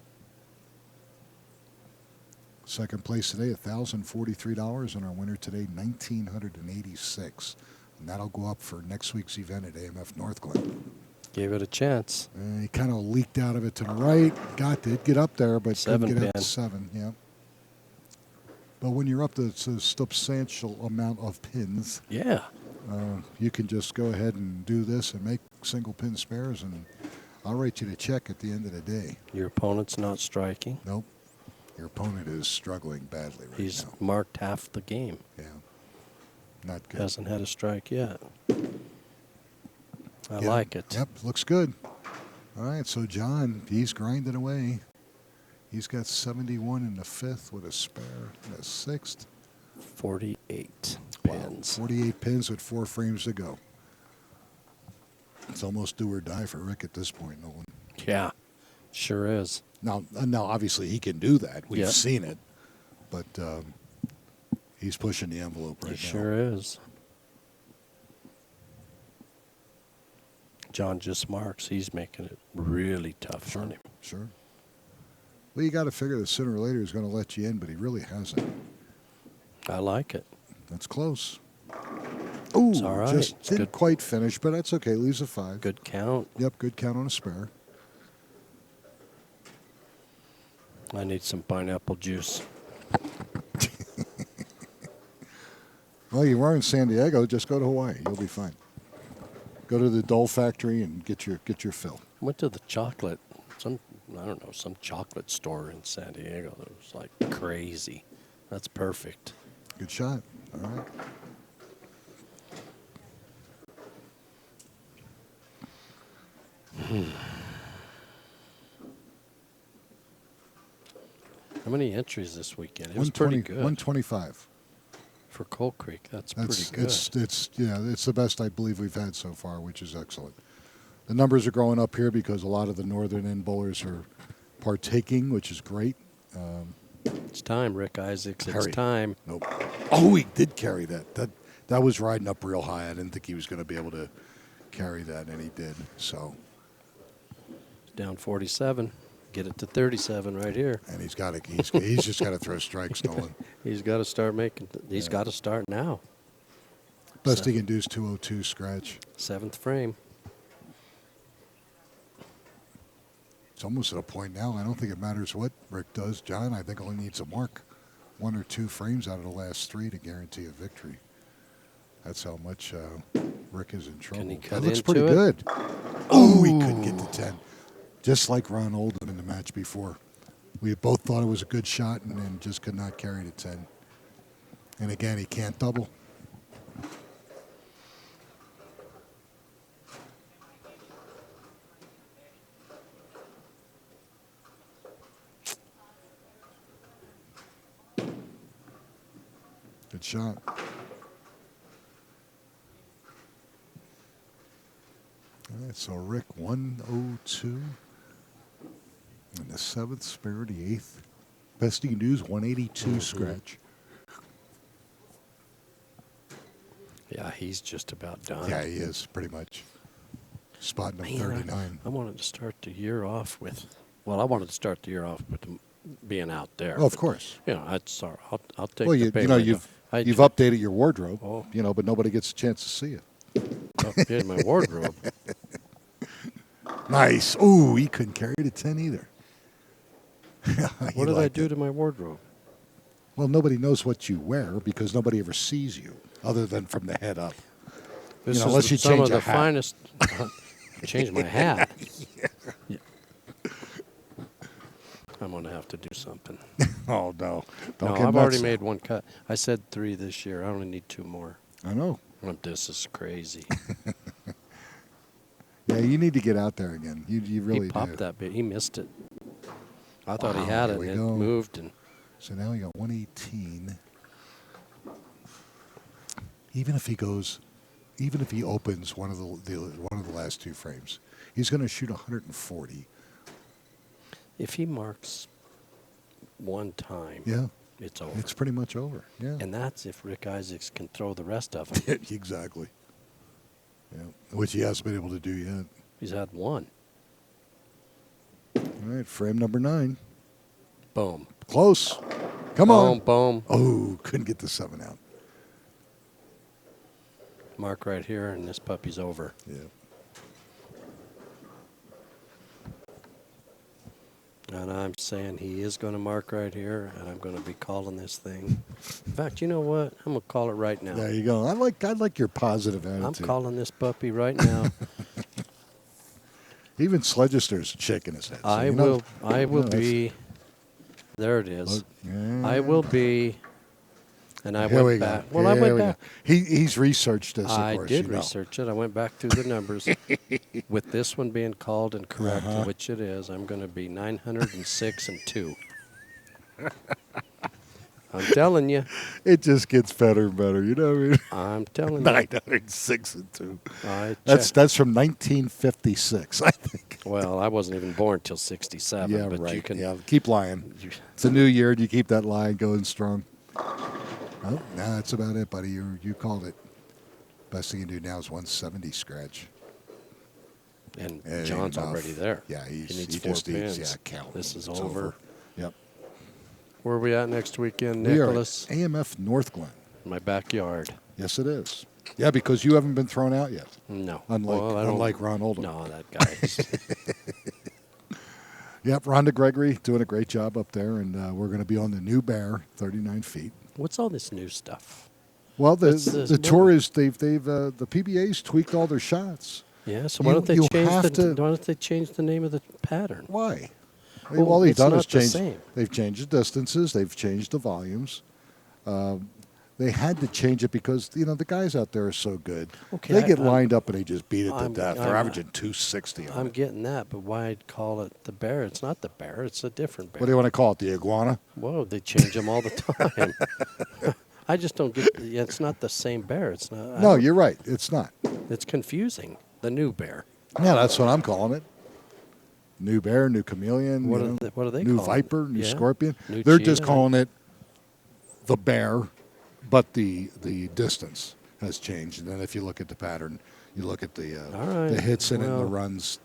Speaker 1: Second place today, $1,043. And our winner today, $1,986. And that'll go up for next week's event at AMF Northglenn.
Speaker 2: Gave it a chance.
Speaker 1: He kind of leaked out of it to the right. Did get up there, but couldn't get up to
Speaker 2: pin.
Speaker 1: 7. Yeah. But when you're up to a substantial amount of pins,
Speaker 2: Yeah.
Speaker 1: you can just go ahead and do this and make single pin spares, and I'll write you the check at the end of the day.
Speaker 2: Your opponent's not striking.
Speaker 1: Nope. Your opponent is struggling badly right
Speaker 2: He's
Speaker 1: now.
Speaker 2: marked half the game.
Speaker 1: Yeah. Not good.
Speaker 2: Hasn't had a strike yet. I
Speaker 1: Yeah.
Speaker 2: like it.
Speaker 1: Yep, looks good. All right, so John, he's grinding away. He's got 71 in the fifth with a spare in the sixth.
Speaker 2: 48
Speaker 1: Wow,
Speaker 2: pins.
Speaker 1: 48 pins with 4 frames to go. It's almost do or die for Rick at this point, Nolan.
Speaker 2: Yeah, sure is.
Speaker 1: Now, obviously he can do that. We've
Speaker 2: Yep.
Speaker 1: seen it, but he's pushing the envelope right
Speaker 2: He
Speaker 1: now.
Speaker 2: sure is. John just marks. He's making it really tough on him.
Speaker 1: Sure. Well, you got to figure that sooner or later he's going to let you in, but he really hasn't.
Speaker 2: I like it.
Speaker 1: That's close. Ooh,
Speaker 2: It's all right.
Speaker 1: just
Speaker 2: It's
Speaker 1: didn't
Speaker 2: good.
Speaker 1: quite finish, but that's okay. Leaves a 5.
Speaker 2: Good count.
Speaker 1: Yep, good count on a spare.
Speaker 2: I need some pineapple juice.
Speaker 1: Well, you were in San Diego. Just go to Hawaii. You'll be fine. Go to the Dole factory and get your fill.
Speaker 2: Went to the chocolate, some chocolate store in San Diego that was like crazy. That's perfect.
Speaker 1: Good shot. All right.
Speaker 2: How many entries this weekend? It was pretty good
Speaker 1: 125.
Speaker 2: for Coal Creek. That's pretty good.
Speaker 1: It's the best I believe we've had so far, which is excellent. The numbers are growing up here because a lot of the northern end bowlers are partaking, which is great.
Speaker 2: It's time, Rick Isaacs.
Speaker 1: Carry.
Speaker 2: It's time.
Speaker 1: Nope. Oh, he did carry that. That was riding up real high. I didn't think he was going to be able to carry that, and he did. So,
Speaker 2: Down 47. Get it to 37 right here.
Speaker 1: and he's got to. He's just got to throw strikes, Nolan.
Speaker 2: He's got to start making. He's got to start now.
Speaker 1: Best he can do is 202 scratch.
Speaker 2: 7th frame.
Speaker 1: It's almost at a point now. I don't think it matters what Rick does, John. I think only needs a mark, 1 or 2 frames out of the last 3 to guarantee a victory. That's how much Rick is in trouble.
Speaker 2: he
Speaker 1: That
Speaker 2: cut
Speaker 1: looks
Speaker 2: into
Speaker 1: pretty
Speaker 2: it?
Speaker 1: good. Oh, he couldn't get to 10. Just like Ron Oldham in the match before. We both thought it was a good shot and then just could not carry to 10. And again, he can't double. Good shot. All right, so Rick 102 and the 7th spare, the 8th. Best he can do is 182 scratch.
Speaker 2: Yeah, he's just about done.
Speaker 1: Yeah, he is pretty much spotting him
Speaker 2: Man,
Speaker 1: 39.
Speaker 2: I wanted to start the year off with. Well, I wanted to start the year off with being out there.
Speaker 1: Oh, of course.
Speaker 2: You know, I'll take.
Speaker 1: Well,
Speaker 2: the pay window.
Speaker 1: you've updated your wardrobe,
Speaker 2: Oh.
Speaker 1: but nobody gets a chance to see it.
Speaker 2: Updated my wardrobe.
Speaker 1: Nice. Ooh, he couldn't carry to 10 either.
Speaker 2: What did I do to my wardrobe?
Speaker 1: Well, nobody knows what you wear because nobody ever sees you other than from the head up.
Speaker 2: This is
Speaker 1: unless you
Speaker 2: some
Speaker 1: change
Speaker 2: of
Speaker 1: a
Speaker 2: the
Speaker 1: hat.
Speaker 2: finest. Change my hat. Yeah. I'm gonna have to do something.
Speaker 1: Oh, no. Don't
Speaker 2: No,
Speaker 1: get
Speaker 2: I've already
Speaker 1: nuts.
Speaker 2: made 1 cut. I said 3 this year. I only need 2 more.
Speaker 1: I know.
Speaker 2: This is crazy.
Speaker 1: Yeah, you need to get out there again. You really
Speaker 2: He popped
Speaker 1: do.
Speaker 2: that bit. He missed it. I thought he
Speaker 1: Wow,
Speaker 2: had
Speaker 1: here
Speaker 2: it,
Speaker 1: we
Speaker 2: and it
Speaker 1: go.
Speaker 2: moved. And
Speaker 1: So now we got 118. Even if he goes even if he opens one of the last two frames, he's going to shoot 140.
Speaker 2: If he marks one time,
Speaker 1: Yeah,
Speaker 2: it's over.
Speaker 1: it's pretty much over. Yeah,
Speaker 2: And that's if Rick Isaacs can throw the rest of them.
Speaker 1: exactly. Yeah, which he hasn't been able to do yet.
Speaker 2: He's had one.
Speaker 1: All right, frame number 9.
Speaker 2: Boom.
Speaker 1: Close. Come
Speaker 2: Boom,
Speaker 1: on.
Speaker 2: boom.
Speaker 1: Oh, couldn't get the 7 out.
Speaker 2: Mark right here, and this puppy's over.
Speaker 1: Yeah.
Speaker 2: And I'm saying he is going to mark right here, and I'm going to be calling this thing. In fact, you know what? I'm going to call it right now.
Speaker 1: There you go. I like your positive attitude.
Speaker 2: I'm calling this puppy right now.
Speaker 1: Even Sledgester's shaking his head. So
Speaker 2: I will be. There it is.
Speaker 1: Look, yeah.
Speaker 2: I will be. And I
Speaker 1: Here we
Speaker 2: went
Speaker 1: go.
Speaker 2: back. Well,
Speaker 1: Here
Speaker 2: I went
Speaker 1: we
Speaker 2: back.
Speaker 1: go. He's researched this, of
Speaker 2: I
Speaker 1: course.
Speaker 2: did
Speaker 1: you know.
Speaker 2: research it. I went back through the numbers. With this one being called and correct, which it is, I'm going to be 906 and 2. I'm telling you.
Speaker 1: It just gets better and better. You know what I mean?
Speaker 2: I'm telling you.
Speaker 1: 906 and 2.
Speaker 2: That's
Speaker 1: That's from 1956, I think.
Speaker 2: Well, I wasn't even born till 67.
Speaker 1: Yeah,
Speaker 2: but
Speaker 1: right.
Speaker 2: You can,
Speaker 1: yeah, keep lying. It's a new year, and you keep that line going strong. Oh, no, that's about it, buddy. You called it. Best thing you can do now is 170 scratch.
Speaker 2: And
Speaker 1: It
Speaker 2: John's
Speaker 1: ain't enough.
Speaker 2: already there.
Speaker 1: Yeah,
Speaker 2: he needs
Speaker 1: he
Speaker 2: 4
Speaker 1: just
Speaker 2: pins.
Speaker 1: needs, count.
Speaker 2: This is
Speaker 1: It's
Speaker 2: over.
Speaker 1: Yep.
Speaker 2: Where are we at next weekend,
Speaker 1: We are
Speaker 2: Nicholas?
Speaker 1: at AMF North Glen.
Speaker 2: My backyard.
Speaker 1: Yes, it is. Yeah, because you haven't been thrown out yet.
Speaker 2: No.
Speaker 1: Unlike Ron Oldham.
Speaker 2: No, that guy.
Speaker 1: Yep, Rhonda Gregory doing a great job up there, and we're going to be on the new Bear, 39 feet.
Speaker 2: What's all this new stuff?
Speaker 1: Well, the
Speaker 2: That's
Speaker 1: tour is they've the PBA's tweaked all their shots.
Speaker 2: Yeah, so why don't they change the name of the pattern?
Speaker 1: Why?
Speaker 2: Well,
Speaker 1: all they've
Speaker 2: it's
Speaker 1: done
Speaker 2: not
Speaker 1: is
Speaker 2: the
Speaker 1: change.
Speaker 2: same.
Speaker 1: They've changed the distances. They've changed the volumes. They had to change it because the guys out there are so good.
Speaker 2: Okay,
Speaker 1: They get lined up and they just beat it to
Speaker 2: I'm-
Speaker 1: death. They're
Speaker 2: I'm-
Speaker 1: averaging 260 on
Speaker 2: I'm
Speaker 1: it.
Speaker 2: getting that, but why call it the bear? It's not the bear. It's a different bear.
Speaker 1: What do you want to call it? The iguana?
Speaker 2: Whoa, they change them all the time. I just don't get. Yeah, it's not the same bear. It's not.
Speaker 1: No, you're right. It's not.
Speaker 2: It's confusing. The new bear.
Speaker 1: Yeah, that's what I'm calling it. New bear, new chameleon.
Speaker 2: What
Speaker 1: you
Speaker 2: are
Speaker 1: know,
Speaker 2: what are they
Speaker 1: new
Speaker 2: calling
Speaker 1: viper,
Speaker 2: it?
Speaker 1: new
Speaker 2: Yeah.
Speaker 1: scorpion.
Speaker 2: New
Speaker 1: They're just
Speaker 2: cheetah.
Speaker 1: calling it the bear, but the distance has changed. And then if you look at the pattern, you look at the
Speaker 2: All right.
Speaker 1: the hits in it and the
Speaker 2: Well-
Speaker 1: runs.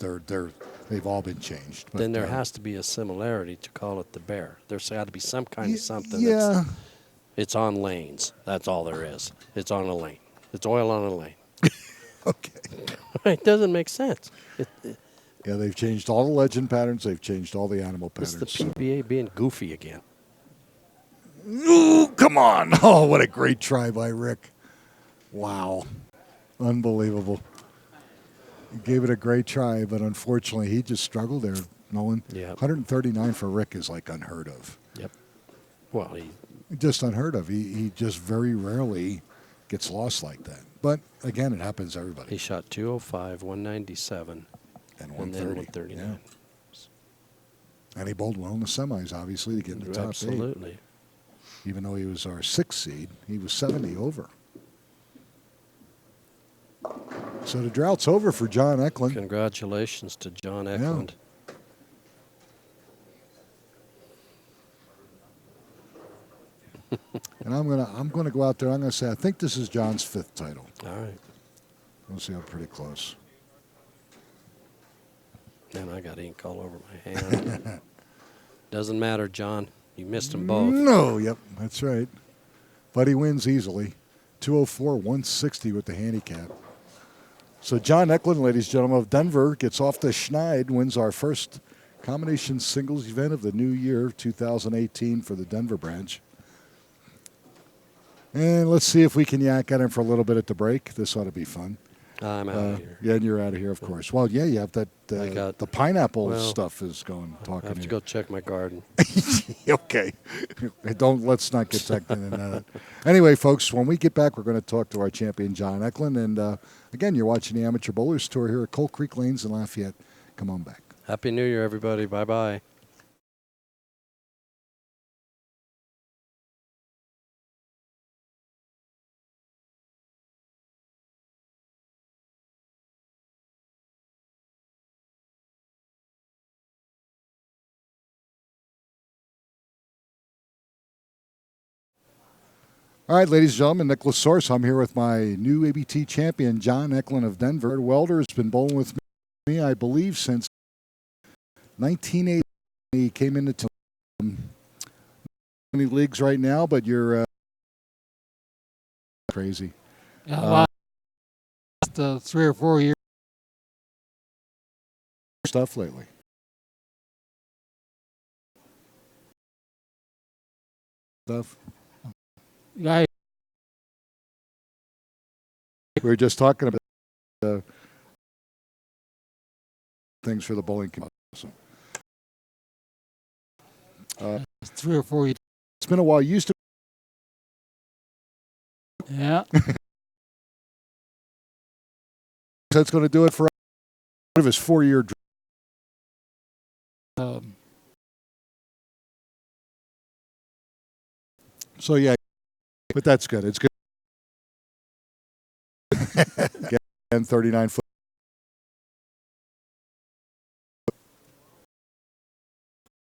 Speaker 1: They've all been changed. But,
Speaker 2: Then there has to be a similarity to call it the bear. There's got to be some kind of something.
Speaker 1: Yeah.
Speaker 2: It's on lanes. That's all there is. It's on a lane. It's oil on a lane.
Speaker 1: Okay.
Speaker 2: It doesn't make sense.
Speaker 1: Yeah, they've changed all the legend patterns. They've changed all the animal
Speaker 2: It's
Speaker 1: patterns.
Speaker 2: the PBA being goofy again.
Speaker 1: Ooh, come on. Oh, what a great try by Rick. Wow. Unbelievable. He gave it a great try, but unfortunately, he just struggled there, Nolan.
Speaker 2: Yeah.
Speaker 1: 139 for Rick is like unheard of.
Speaker 2: Yep. Well,
Speaker 1: Just unheard of. He just very rarely gets lost like that. But, again, it happens to everybody.
Speaker 2: he shot 205, 197,
Speaker 1: And
Speaker 2: and then
Speaker 1: 130.
Speaker 2: 139.
Speaker 1: And he bowled well in the semis, obviously, to get in the top 8.
Speaker 2: Absolutely.
Speaker 1: Even though he was our 6th seed, he was 70 over. So the drought's over for John Eklund.
Speaker 2: Congratulations to John Eklund.
Speaker 1: And I'm gonna go out there. I'm gonna say I think this is John's 5th title.
Speaker 2: All right.
Speaker 1: We'll see. I'm pretty close.
Speaker 2: Man, I got ink all over my hand. Doesn't matter, John. You missed them both.
Speaker 1: No, yep, that's right. But he wins easily. 204, 160 with the handicap. So John Eklund, ladies and gentlemen, of Denver, gets off the schneid, wins our first combination singles event of the new year, 2018, for the Denver branch. And let's see if we can yak at him for a little bit at the break. This ought to be fun.
Speaker 2: I'm out of here.
Speaker 1: Yeah, and you're out of here, of course. Well, yeah, you have that. The pineapple stuff is going.
Speaker 2: I
Speaker 1: Talking.
Speaker 2: have to go check my garden.
Speaker 1: Okay. Let's not get technical in that. Anyway, folks, when we get back, we're going to talk to our champion, John Eklund. And again, you're watching the Amateur Bowlers Tour here at Coal Creek Lanes in Lafayette. Come on back.
Speaker 2: Happy New Year, everybody. Bye-bye.
Speaker 1: All right, ladies and gentlemen, Nicholas Source. I'm here with my new ABT champion, John Eklund of Denver. Welder has been bowling with me, I believe, since 1980. He came into many leagues right now, but you're crazy.
Speaker 3: Yeah, last 3 or 4 years.
Speaker 1: Stuff lately. Stuff.
Speaker 3: Guy,
Speaker 1: We were just talking about things for the bowling community. So,
Speaker 3: 3 or 4 years.
Speaker 1: it's been a while. You used to.
Speaker 3: Yeah.
Speaker 1: That's going to do it for one of his 4-year. So yeah, but that's good. It's good. Again, 39 foot.